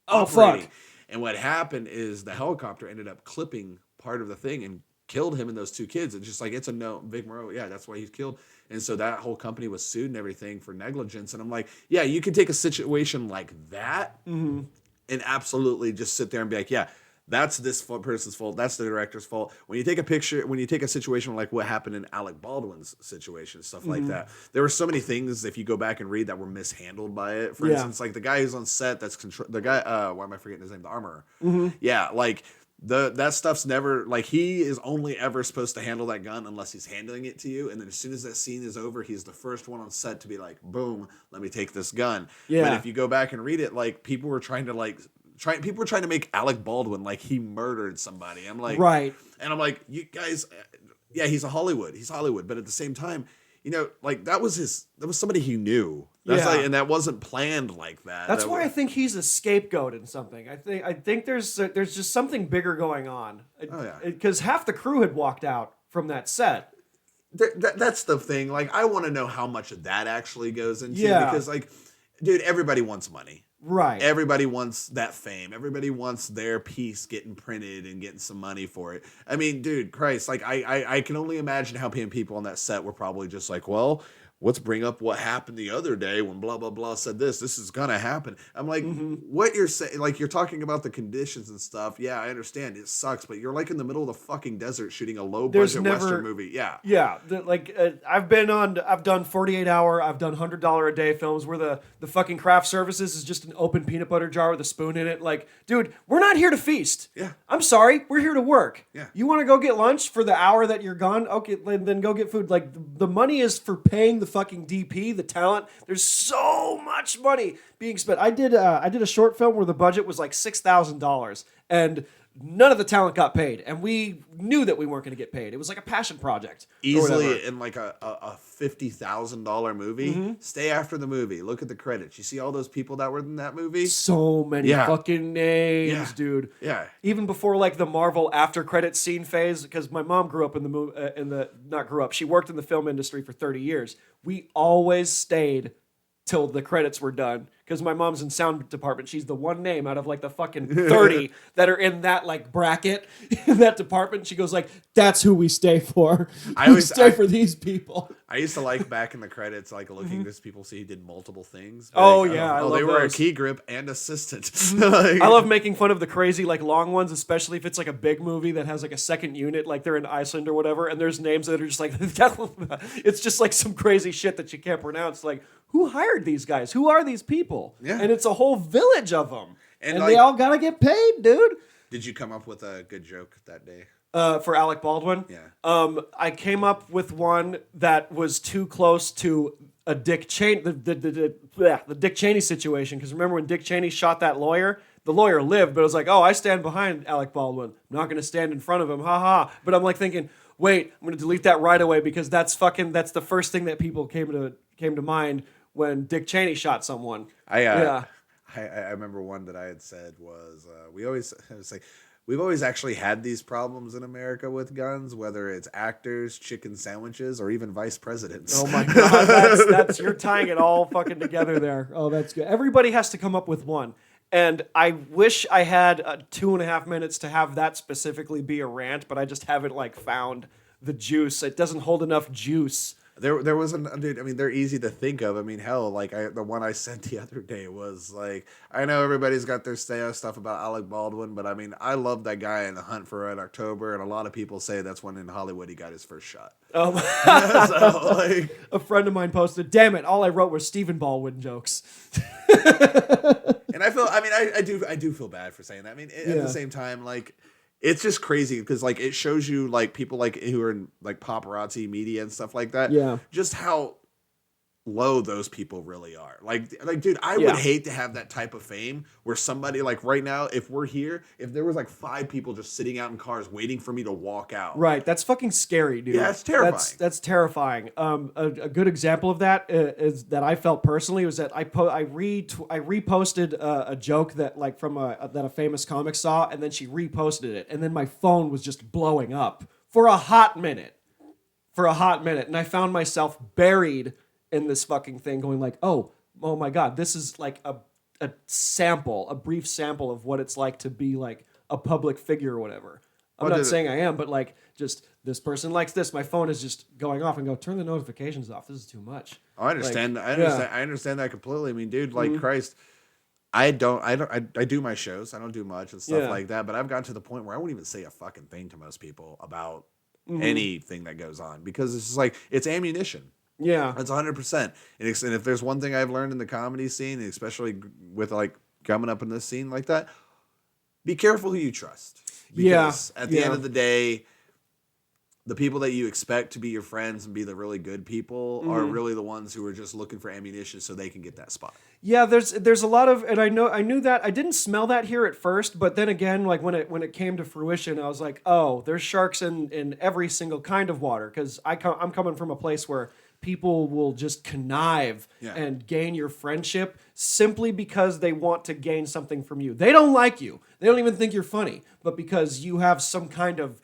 operating. Fuck. And what happened is the helicopter ended up clipping part of the thing and killed him and those two kids. It's just like, it's a no. Vic Morrow, yeah, that's why he's killed. And so that whole company was sued and everything for negligence. And I'm like, yeah, you could take a situation like that and absolutely just sit there and be like, yeah, that's this person's fault. That's the director's fault. When you take a situation like what happened in Alec Baldwin's situation, stuff like that, there were so many things, if you go back and read, that were mishandled by it. For instance, like the guy who's on set, the guy, why am I forgetting his name? The armorer. Yeah, like, that stuff's never, like, he is only ever supposed to handle that gun unless he's handling it to you, and then as soon as that scene is over, he's the first one on set to be like, boom, let me take this gun. Yeah. But if you go back and read it, like, people were trying to make Alec Baldwin like he murdered somebody. I'm like, right. And I'm like, you guys, yeah, he's Hollywood, but at the same time, you know, like, that was somebody he knew. That's like, and that wasn't planned like that. That's why I think he's a scapegoat in something. I think there's just something bigger going on. Because half the crew had walked out from that set. That's the thing. Like, I want to know how much of that actually goes into. Because, like, dude, everybody wants money. Right. Everybody wants that fame. Everybody wants their piece getting printed and getting some money for it. I mean, dude, Christ, like, I can only imagine how many people on that set were probably just like, well, let's bring up what happened the other day when blah, blah, blah said this. This is going to happen. I'm like, what you're saying, like, you're talking about the conditions and stuff. Yeah, I understand. It sucks, but you're like in the middle of the fucking desert shooting a low budget Western movie. Yeah. Yeah. I've done 48-hour, I've done $100 a day films where the fucking craft services is just an open peanut butter jar with a spoon in it. Like, dude, we're not here to feast. Yeah. I'm sorry. We're here to work. Yeah. You want to go get lunch for the hour that you're gone? Okay, then go get food. Like, the money is for paying the fucking DP, the talent. There's so much money being spent. I did a short film where the budget was like $6,000 and none of the talent got paid, and we knew that we weren't going to get paid. It was like a passion project. Easily in like a $50,000 movie. Stay after the movie. Look at the credits. You see all those people that were in that movie? So many fucking names, dude. Yeah. Even before like the Marvel after credits scene phase, because my mom grew up in the movie, not grew up. She worked in the film industry for 30 years. We always stayed till the credits were done. Because my mom's in sound department. She's the one name out of like the fucking 30 that are in that like bracket in that department. She goes like, that's who we stay for. We stay for these people. I used to like back in the credits, like looking at people see he did multiple things. Oh, yeah. I love they were those. a key grip and assistant. I love making fun of the crazy like long ones, especially if it's like a big movie that has like a second unit, like they're in Iceland or whatever. And there's names that are just like, it's just like some crazy shit that you can't pronounce. Like, who hired these guys? Who are these people? Yeah. And it's a whole village of them. And like, they all got to get paid, dude. Did you come up with a good joke that day? For Alec Baldwin? Yeah. I came up with one that was too close to a Dick Cheney, the Dick Cheney situation. Because remember when Dick Cheney shot that lawyer? The lawyer lived, but it was like, oh, I stand behind Alec Baldwin. I'm not going to stand in front of him. Ha ha. But I'm like thinking, wait, I'm going to delete that right away because that's the first thing that people came to mind when Dick Cheney shot someone. I remember one that I had said was we've always actually had these problems in America with guns, whether it's actors, chicken sandwiches, or even vice presidents. Oh my God, that's you're tying it all fucking together there. Oh, that's good. Everybody has to come up with one. And I wish I had 2.5 minutes to have that specifically be a rant, but I just haven't like found the juice. It doesn't hold enough juice. There was dude, I mean, they're easy to think of. I mean, hell, like the one I sent the other day was like, I know everybody's got their stuff about Alec Baldwin, but I mean, I love that guy in The Hunt for Red October, and a lot of people say that's when in Hollywood he got his first shot. Oh, so, like, a friend of mine posted, damn it, all I wrote was Stephen Baldwin jokes. And I do feel bad for saying that. I mean, at the same time, like, it's just crazy because like it shows you like people like who are in like paparazzi media and stuff like that. Yeah. Just how low those people really are. Like dude, I would hate to have that type of fame where somebody like right now, if we're here, if there was like 5 people just sitting out in cars waiting for me to walk out. Right. That's fucking scary, dude. Yeah, it's terrifying. That's terrifying. A good example of that is that I felt personally was that I reposted a joke that like from that a famous comic saw, and then she reposted it, and then my phone was just blowing up for a hot minute, and I found myself buried in this fucking thing going like, oh my God, this is like a brief sample of what it's like to be like a public figure or whatever. I'm not saying I am, but like just this person likes this. My phone is just going off and go, turn the notifications off. This is too much. Oh, I understand. Like, I understand that completely. I mean, dude, like Christ, I do my shows. I don't do much and stuff like that, but I've gotten to the point where I won't even say a fucking thing to most people about anything that goes on because it's just like, it's ammunition. Yeah. That's 100%. And if there's one thing I've learned in the comedy scene, especially with like coming up in this scene like that, be careful who you trust. Because at the end of the day, the people that you expect to be your friends and be the really good people are really the ones who are just looking for ammunition so they can get that spot. Yeah, there's a lot of, and I knew that, I didn't smell that here at first, but then again, like when it came to fruition, I was like, oh, there's sharks in every single kind of water, because I'm coming from a place where people will just connive and gain your friendship simply because they want to gain something from you. They don't like you. They don't even think you're funny, but because you have some kind of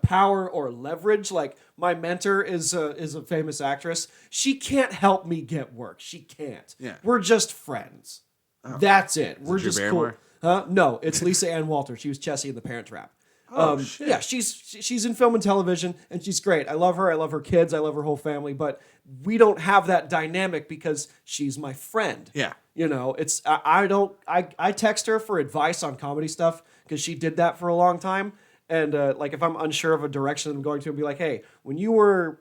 power or leverage. Like my mentor is a famous actress. She can't help me get work. She can't. Yeah. We're just friends. Oh. That's it. We're just cool. Barrymore? Huh? No, it's Lisa Ann Walter. She was Chessie in The Parent Trap. Oh, shit. Yeah, she's in film and television, and she's great. I love her. I love her kids. I love her whole family. But we don't have that dynamic because she's my friend. Yeah. You know, it's I text her for advice on comedy stuff because she did that for a long time. And like if I'm unsure of a direction I'm going to, I'll be like, hey, when you were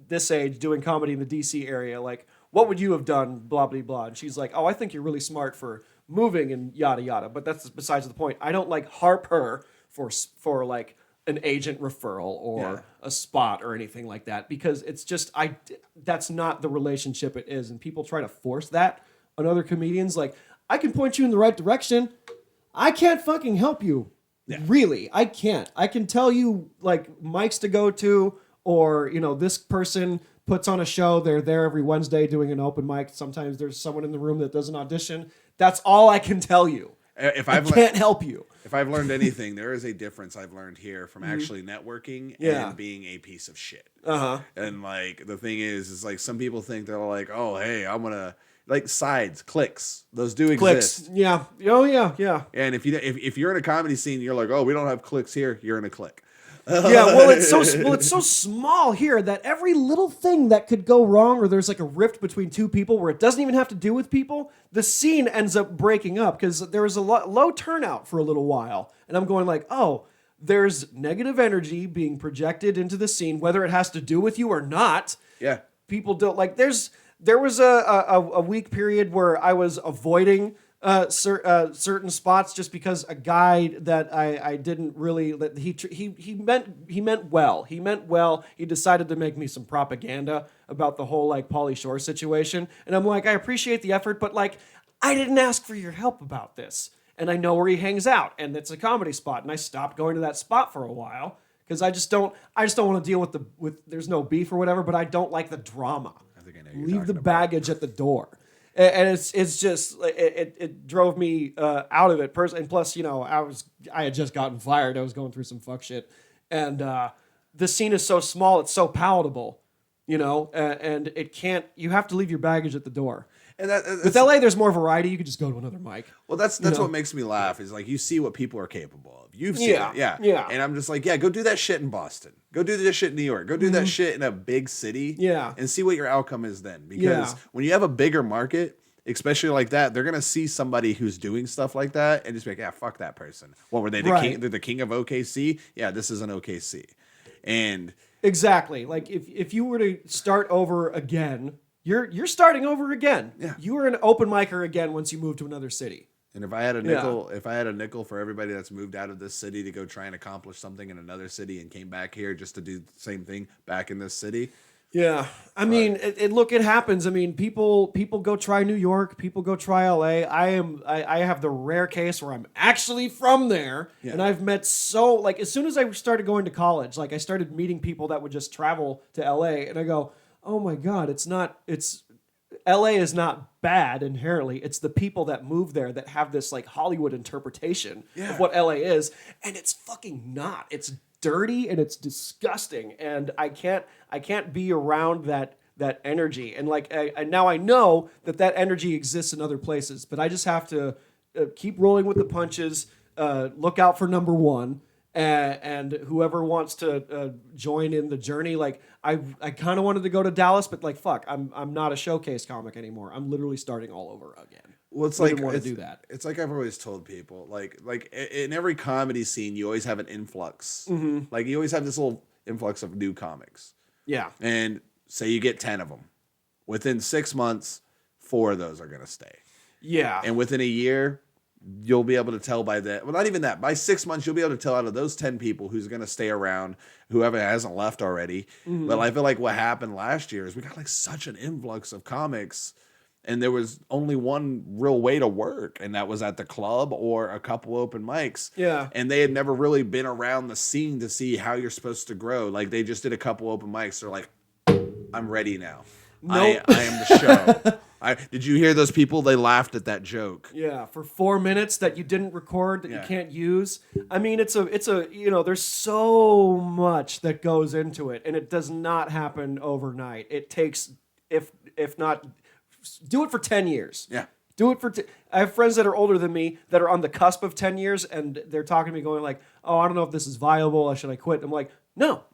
this age doing comedy in the DC area, like what would you have done? Blah blah blah. And she's like, oh, I think you're really smart for moving and yada yada. But that's besides the point. I don't like harp her for like an agent referral or a spot or anything like that because it's just that's not the relationship it is, and people try to force that on other comedians. Like, I can point you in the right direction. I can't fucking help you. Yeah. Really, I can't. I can tell you like mics to go to, or you know, this person puts on a show. They're there every Wednesday doing an open mic. Sometimes there's someone in the room that does an audition. That's all I can tell you. I can't help you. If I've learned anything, there is a difference I've learned here from actually networking and being a piece of shit. And like the thing is like some people think they're like, oh hey, I'm gonna. Like sides, clicks, those do exist. Yeah. Oh yeah. And if you're in a comedy scene, you're like, oh, we don't have clicks here. You're in a click. Yeah. Well, it's so small here that every little thing that could go wrong, or there's like a rift between two people where it doesn't even have to do with people, the scene ends up breaking up because there was a low turnout for a little while, and I'm going like, oh, there's negative energy being projected into the scene, whether it has to do with you or not. Yeah. People don't like. There was a week period where I was avoiding certain spots just because a guy that I didn't really he meant well. He meant well. He decided to make me some propaganda about the whole like Pauly Shore situation, and I'm like, I appreciate the effort, but like I didn't ask for your help about this, and I know where he hangs out, and it's a comedy spot, and I stopped going to that spot for a while because I just don't want to deal with there's no beef or whatever, but I don't like the drama. Leave the baggage at the door, and it's just it drove me out of it personally. And plus, you know, I had just gotten fired. I was going through some fuck shit, and the scene is so small, it's so palatable, you know, and it can't. You have to leave your baggage at the door. And with LA, there's more variety. You could just go to another mic. Well, that's what makes me laugh is like you see what people are capable of. You've seen it, yeah. And I'm just like, yeah, go do that shit in Boston. Go do this shit in New York. Go do that shit in a big city. Yeah. And see what your outcome is then. Because when you have a bigger market, especially like that, they're gonna see somebody who's doing stuff like that and just be like, yeah, fuck that person. What were they? King? They're the king of OKC. Yeah, this is an OKC. And exactly, like if you were to start over again. You're starting over again. Yeah. You are an open micer again once you move to another city. And if I had a nickel for everybody that's moved out of this city to go try and accomplish something in another city and came back here just to do the same thing back in this city. Yeah. I mean, it happens. I mean, people go try New York, people go try LA. I have the rare case where I'm actually from there. Yeah. And I've met as soon as I started going to college, like I started meeting people that would just travel to LA, and I go, oh my God, LA is not bad inherently. It's the people that move there that have this like Hollywood interpretation of what LA is. And it's fucking not. It's dirty and it's disgusting. And I can't be around that energy. And like, now I know that energy exists in other places, but I just have to keep rolling with the punches, look out for number one. And whoever wants to join in the journey, like I kind of wanted to go to Dallas, but like fuck, I'm not a showcase comic anymore. I'm literally starting all over again. Well, it's I didn't want to do that. It's like I've always told people, like in every comedy scene, you always have an influx. Mm-hmm. Like you always have this little influx of new comics. Yeah. And say you get 10 of them, within 6 months, 4 of those are gonna stay. Yeah. And within a year, you'll be able to tell by that. Well, not even that. By 6 months, you'll be able to tell out of those 10 people who's going to stay around, whoever hasn't left already. Mm-hmm. But I feel like what happened last year is we got like such an influx of comics, and there was only one real way to work, and that was at the club or a couple open mics. Yeah. And they had never really been around the scene to see how you're supposed to grow. Like they just did a couple open mics. They're like, I'm ready now. Nope. I am the show. Did you hear those people? They laughed at that joke. Yeah, for 4 minutes that you didn't record that you can't use. I mean, it's a there's so much that goes into it, and it does not happen overnight. It takes if not do it for 10 years. Yeah. Do it for. I have friends that are older than me that are on the cusp of 10 years, and they're talking to me, going like, "Oh, I don't know if this is viable. Should I quit?" I'm like, "No,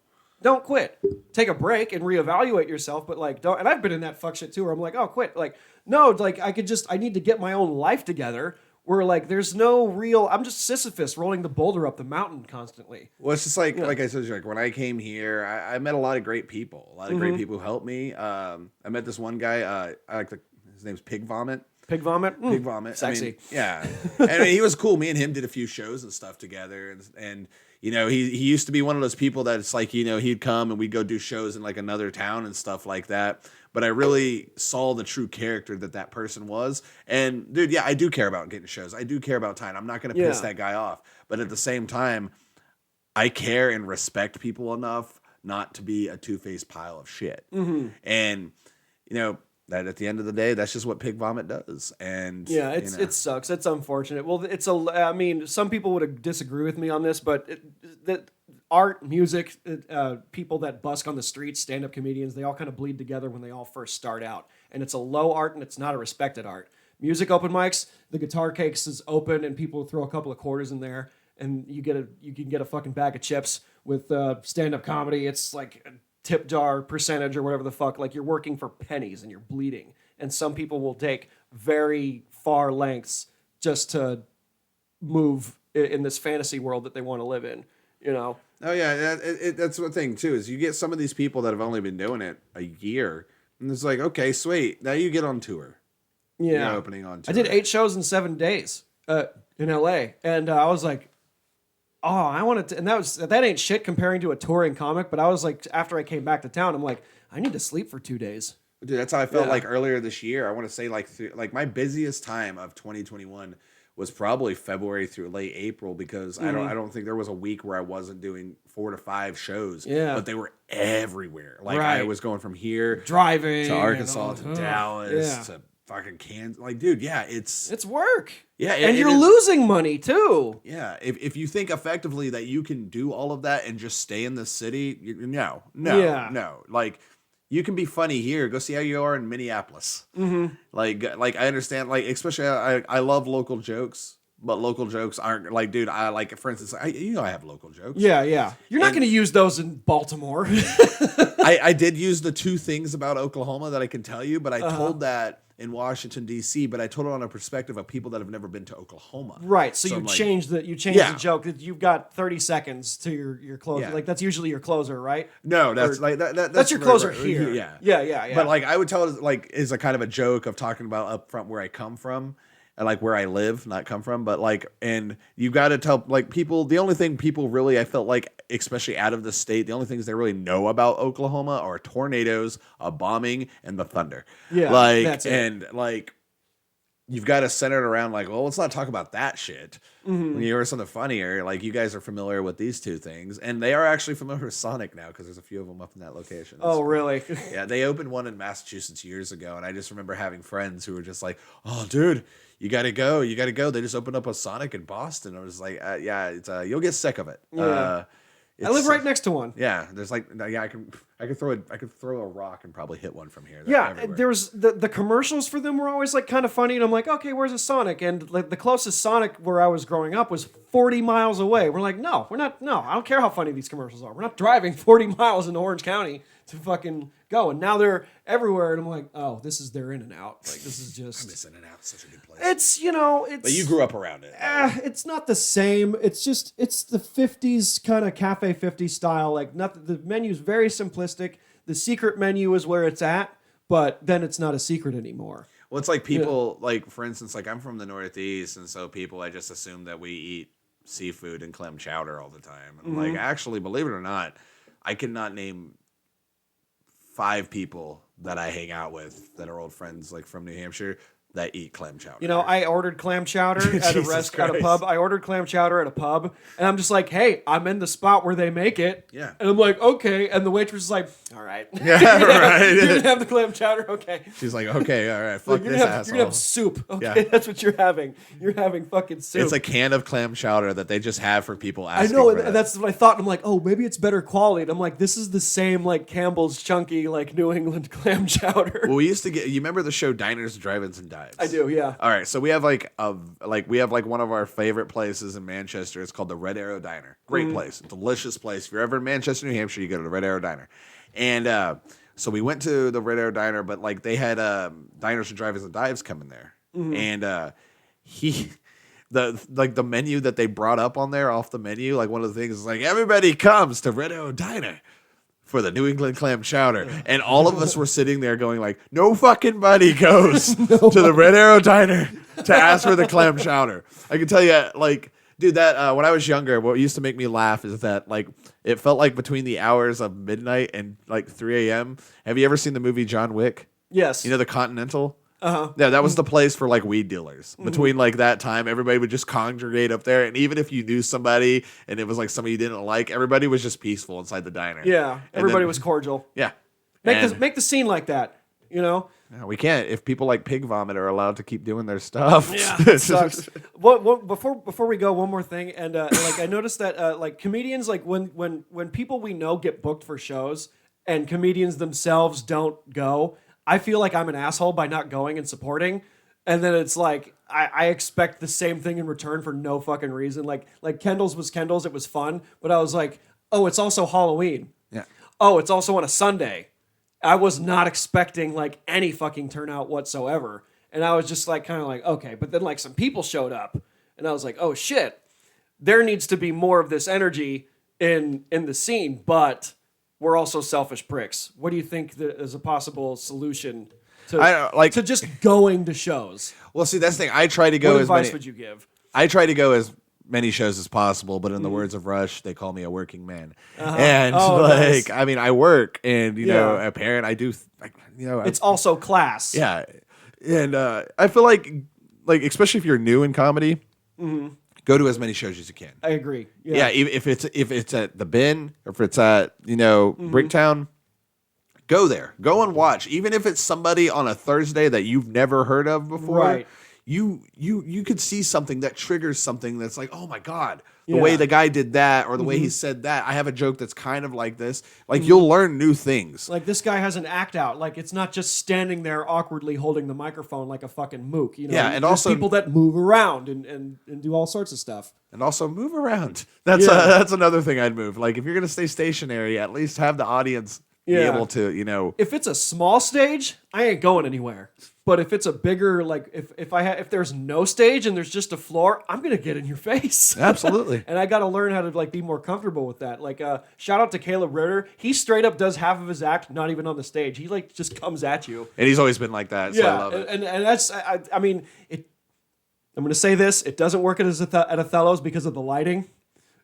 don't quit. Take a break and reevaluate yourself, but like, don't." And I've been in that fuck shit too, where I'm like, "Oh, quit." Like, no, like I need to get my own life together. Where like, there's no real. I'm just Sisyphus rolling the boulder up the mountain constantly. Well, it's just like I said, like when I came here, I met a lot of great people. A lot of great people who helped me. I met this one guy. His name's Pig Vomit. Pig Vomit? Pig Vomit. Sexy. I mean, yeah. I mean, he was cool. Me and him did a few shows and stuff together. And you know, he used to be one of those people that it's like, you know, he'd come and we'd go do shows in like another town and stuff like that. But I really saw the true character that person was. And dude, yeah, I do care about getting shows. I do care about time. I'm not going to piss that guy off. But at the same time, I care and respect people enough not to be a two-faced pile of shit. And, you know, that at the end of the day, that's just what Pig Vomit does. And yeah, it sucks. It's unfortunate. Well, I mean, some people would disagree with me on this, but that art, music, people that busk on the streets, stand-up comedians, they all kind of bleed together when they all first start out. And it's a low art and it's not a respected art. Music open mics, the guitar case is open and people throw a couple of quarters in there and you can get a fucking bag of chips. With stand-up comedy, it's like a tip jar percentage or whatever the fuck. Like, you're working for pennies and you're bleeding. And some people will take very far lengths just to move in this fantasy world that they want to live in, you know? Oh, yeah. That's the thing, too, is you get some of these people that have only been doing it a year, and it's like, okay, sweet. Now you get on tour. Yeah. You're opening on tour. I did 8 shows in 7 days in LA. And I was like, oh, I wanted to, and that ain't shit comparing to a touring comic, but I was like, after I came back to town, I'm like, I need to sleep for 2 days. Dude, that's how I felt like earlier this year. I want to say like my busiest time of 2021 was probably February through late April, because I don't think there was a week where I wasn't doing 4 to 5 shows. Yeah. But they were everywhere. Like I was going from here driving to Arkansas to Dallas to fucking Kansas. Like, dude, yeah, it's work. Yeah, and you're losing money too. Yeah, if you think effectively that you can do all of that and just stay in the city, no. Like, you can be funny here. Go see how you are in Minneapolis. Like I understand. Like, especially I love local jokes, but local jokes aren't like, dude. I like, for instance, I have local jokes. Yeah. You're not going to use those in Baltimore. I did use the 2 things about Oklahoma that I can tell you, but I told that in Washington, D.C., but I told it on a perspective of people that have never been to Oklahoma. Right, so you changed the joke. That you've got 30 seconds to your closer. Yeah. Like, that's usually your closer, right? No, that's that's your closer here. Yeah. But like, I would tell it like is a kind of a joke of talking about up front where I come from. And like where I live, not come from, but like, and you got to tell like people, the only thing people really, I felt like, especially out of the state, the only things they really know about Oklahoma are tornadoes, a bombing, and the thunder. Yeah. Like, that's it. And like, you've got to center it around like, well, let's not talk about that shit. When you hear something funnier, like, you guys are familiar with these 2 things, and they are actually familiar with Sonic now because there's a few of them up in that location. Oh, really? Yeah, they opened one in Massachusetts years ago, and I just remember having friends who were just like, oh, dude, you got to go. They just opened up a Sonic in Boston. I was like, yeah, it's you'll get sick of it. Yeah. I live right next to one. Yeah, there's like, yeah, I could throw a rock and probably hit one from here. There was the commercials for them were always like kind of funny, and I'm like, okay, where's a Sonic? And like the closest Sonic where I was growing up was 40 miles away. We're like, no, we're not. No, I don't care how funny these commercials are. We're not driving 40 miles into Orange County to fucking go. And now they're everywhere, and I'm like, oh, they're in and out. Like, this is just. I miss In and Out. Such a good place. It's But you grew up around it. It's not the same. It's the 50s kind of Cafe 50 style. Like, nothing. The menu's very simplistic. The secret menu is where it's at, but then it's not a secret anymore. Well, it's like people, like, for instance, like, I'm from the Northeast, and so people, I just assume that we eat seafood and clam chowder all the time. And like, actually, believe it or not, I cannot name 5 people that I hang out with that are old friends, like, from New Hampshire, that eat clam chowder. You know, I ordered clam chowder at a pub. I ordered clam chowder at a pub, and I'm just like, hey, I'm in the spot where they make it. Yeah. And I'm like, okay. And the waitress is like, all right. Yeah, right. You're going to have the clam chowder? Okay. She's like, okay, all right. Fuck this asshole. You're going to have soup. Okay, that's what you're having. You're having fucking soup. It's a can of clam chowder that they just have for people asking. I know, and that's what I thought. I'm like, oh, maybe it's better quality. And I'm like, this is the same, like, Campbell's chunky, like, New England clam chowder. Well, we used to get, you remember the show Diners, Drive-Ins, and Dives? vibes? I do, yeah. All right, so we have one of our favorite places in Manchester. It's called the Red Arrow Diner. Great place, delicious place. If you're ever in Manchester, New Hampshire, you go to the Red Arrow Diner. And so we went to the Red Arrow Diner, but like they had diners for drivers and dives coming there, and the menu that they brought up on there off the menu, like one of the things is like everybody comes to Red Arrow Diner for the New England clam chowder. And all of us were sitting there going like, no fucking buddy goes to the Red Arrow Diner to ask for the clam chowder. I can tell you, like, dude, that when I was younger, what used to make me laugh is that like it felt like between the hours of midnight and like 3 a.m. Have you ever seen the movie John Wick? Yes. You know, the Continental? Uh-huh. Yeah, that was the place for like weed dealers. Between like that time, everybody would just congregate up there, and even if you knew somebody and it was like somebody you didn't like, everybody was just peaceful inside the diner. Yeah, everybody was cordial. Yeah, Make the scene like that. You know. Yeah, we can't if people like pig vomit are allowed to keep doing their stuff. Yeah, it sucks. What before we go, one more thing, and like I noticed that like comedians, like when people we know get booked for shows and comedians themselves don't go, I feel like I'm an asshole by not going and supporting. And then it's like I expect the same thing in return for no fucking reason. Like Kendall's was Kendall's, it was fun, but I was like, oh, it's also Halloween. Yeah. Oh, it's also on a Sunday. I was not expecting like any fucking turnout whatsoever. And I was just like kind of like, okay, but then like some people showed up and I was like, oh shit, there needs to be more of this energy in the scene, but we're also selfish pricks. What do you think is a possible solution to just going to shows? Well, see, that's the thing. I try to go What as advice many, would you give? I try to go as many shows as possible, but in the words of Rush, they call me a working man. And nice. I mean, I work, and you know, Yeah. a parent. I do, It's also class. yeah. And I feel like especially if you're new in comedy, go to as many shows as you can. I agree. Yeah, if it's at the Bin or if it's at Bricktown, go there. Go and watch. Even if it's somebody on a Thursday that you've never heard of before, Right. You could see something that triggers something that's like, oh my God, the way the guy did that or the way he said that. I have a joke that's kind of like this. Like you'll learn new things. Like this guy has an act out. Like it's not just standing there awkwardly holding the microphone like a fucking mook. You know? Yeah, and there's also people that move around and do all sorts of stuff. And also move around. That's another thing I'd move. Like if you're gonna stay stationary, at least have the audience be able to, If it's a small stage, I ain't going anywhere. But if it's a bigger, like if there's no stage and there's just a floor, I'm gonna get in your face. Absolutely. And I got to learn how to like be more comfortable with that. Like shout out to Caleb Ritter. He straight up does half of his act not even on the stage. He like just comes at you. And he's always been like that. So I love it. And that's I mean it. I'm gonna say this. It doesn't work at Othello's because of the lighting.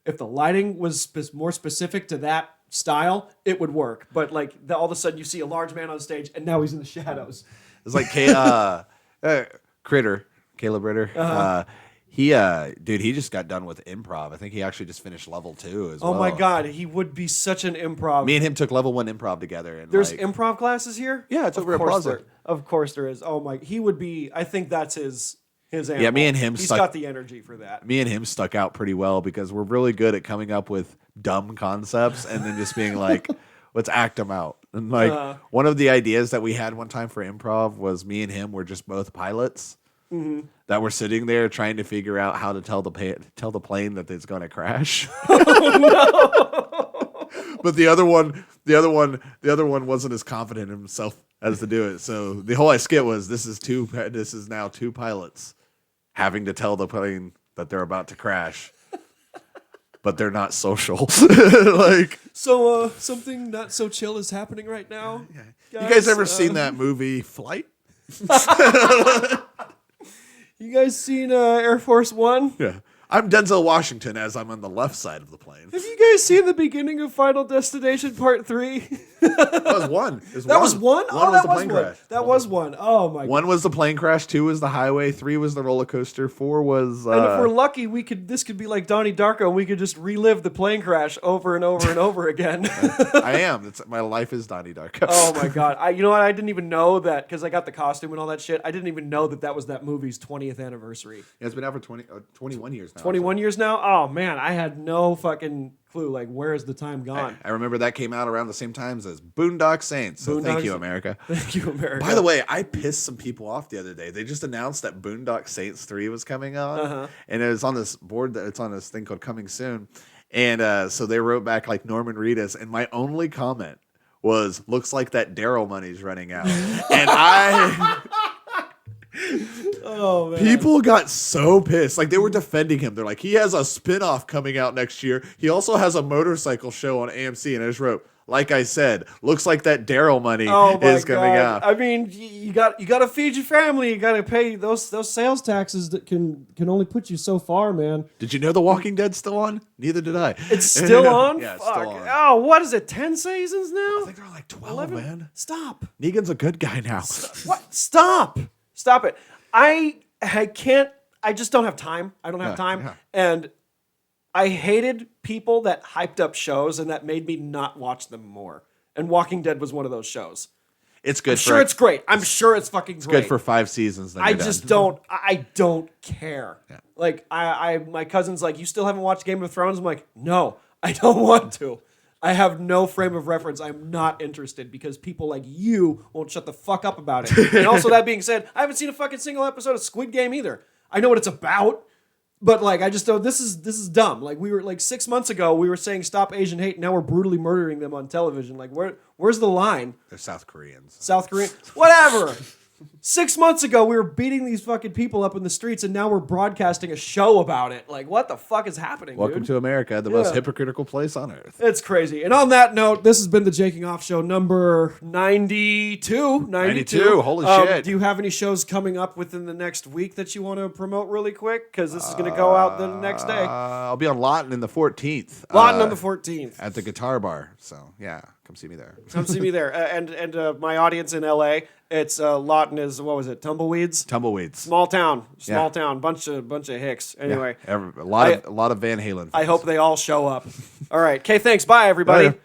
If the lighting was more specific to that style, it would work. But like all of a sudden you see a large man on stage and now he's in the shadows. It's like Critter, Caleb Ritter. He just got done with improv. I think he actually just finished level 2 as well. Oh my God, he would be such an improv. Me and him took level 1 improv together. And There's improv classes here? Yeah, it's over at Plaza. Of course there is. Oh my, he would be, I think that's his animal. Yeah, me and him He's got the energy for that. Me and him stuck out pretty well because we're really good at coming up with dumb concepts and then just being like, let's act them out. And like one of the ideas that we had one time for improv was me and him were just both pilots that were sitting there trying to figure out how to tell the plane that it's going to crash. Oh, no. But the other one wasn't as confident in himself as to do it. So the whole skit was this is now two pilots having to tell the plane that they're about to crash. But they're not social. So something not so chill is happening right now. Yeah. You guys ever seen that movie Flight? You guys seen Air Force One? Yeah. I'm Denzel Washington as I'm on the left side of the plane. Have you guys seen the beginning of Final Destination Part 3? That was one. That was one? One was the plane crash. That was one. Oh my God. 1 was the plane crash. 2 was the highway. 3 was the roller coaster. 4 was. And if we're lucky, this could be like Donnie Darko, and we could just relive the plane crash over and over and over again. I am. My life is Donnie Darko. Oh my God. You know what? I didn't even know that because I got the costume and all that shit. I didn't even know that was that movie's 20th anniversary. Yeah, it's been out for 21 years now. 21 years now? Oh, man, I had no fucking clue. Like, where is the time gone? I remember that came out around the same times as Boondock Saints. So thank you, America. Thank you, America. By the way, I pissed some people off the other day. They just announced that Boondock Saints 3 was coming on. And it was on this board that it's on this thing called Coming Soon. And so they wrote back like Norman Reedus. And my only comment was, looks like that Daryl money's running out. And oh, man. people got so pissed. Like, they were defending him. They're like, he has a spinoff coming out next year. He also has a motorcycle show on AMC. And I just wrote, like I said, looks like that Daryl money is coming out. I mean, you got to feed your family. You got to pay those sales taxes that can only put you so far, man. Did you know The Walking Dead's still on? Neither did I. It's still on? Yeah, it's Fuck. still on. Oh, what is it, 10 seasons now? I think they're like 12, 11? man. Stop. Negan's a good guy now. What? Stop it. I can't, I just don't have time. I don't have time. Yeah. And I hated people that hyped up shows and that made me not watch them more. And Walking Dead was one of those shows. It's good. It's great. I'm sure it's fucking great. Good for 5 seasons. Then I you're just done. I don't care. Yeah. Like my cousin's like, you still haven't watched Game of Thrones? I'm like, no, I don't want to. I have no frame of reference. I'm not interested because people like you won't shut the fuck up about it. And also, that being said, I haven't seen a fucking single episode of Squid Game either. I know what it's about, but like, I just don't. This is dumb. Like, we were like 6 months ago, we were saying stop Asian hate. Now we're brutally murdering them on television. Like, where's the line? They're South Koreans. South Korean, whatever. 6 months ago, we were beating these fucking people up in the streets, and now we're broadcasting a show about it. Like, what the fuck is happening, Welcome dude? to America, the most hypocritical place on earth. It's crazy. And on that note, this has been the Jaking Off Show number 92. 92, holy shit. Do you have any shows coming up within the next week that you want to promote really quick? Because this is going to go out the next day. I'll be on Lawton in the 14th. Lawton on the 14th. At the Guitar Bar. So, yeah, come see me there. Come see me there. And my audience in L.A., it's Lawton is, what was it, Tumbleweeds? Tumbleweeds. Small town, bunch of hicks. Anyway, a lot of Van Halen fans. I hope they all show up. All right, okay, thanks. Bye, everybody. Bye.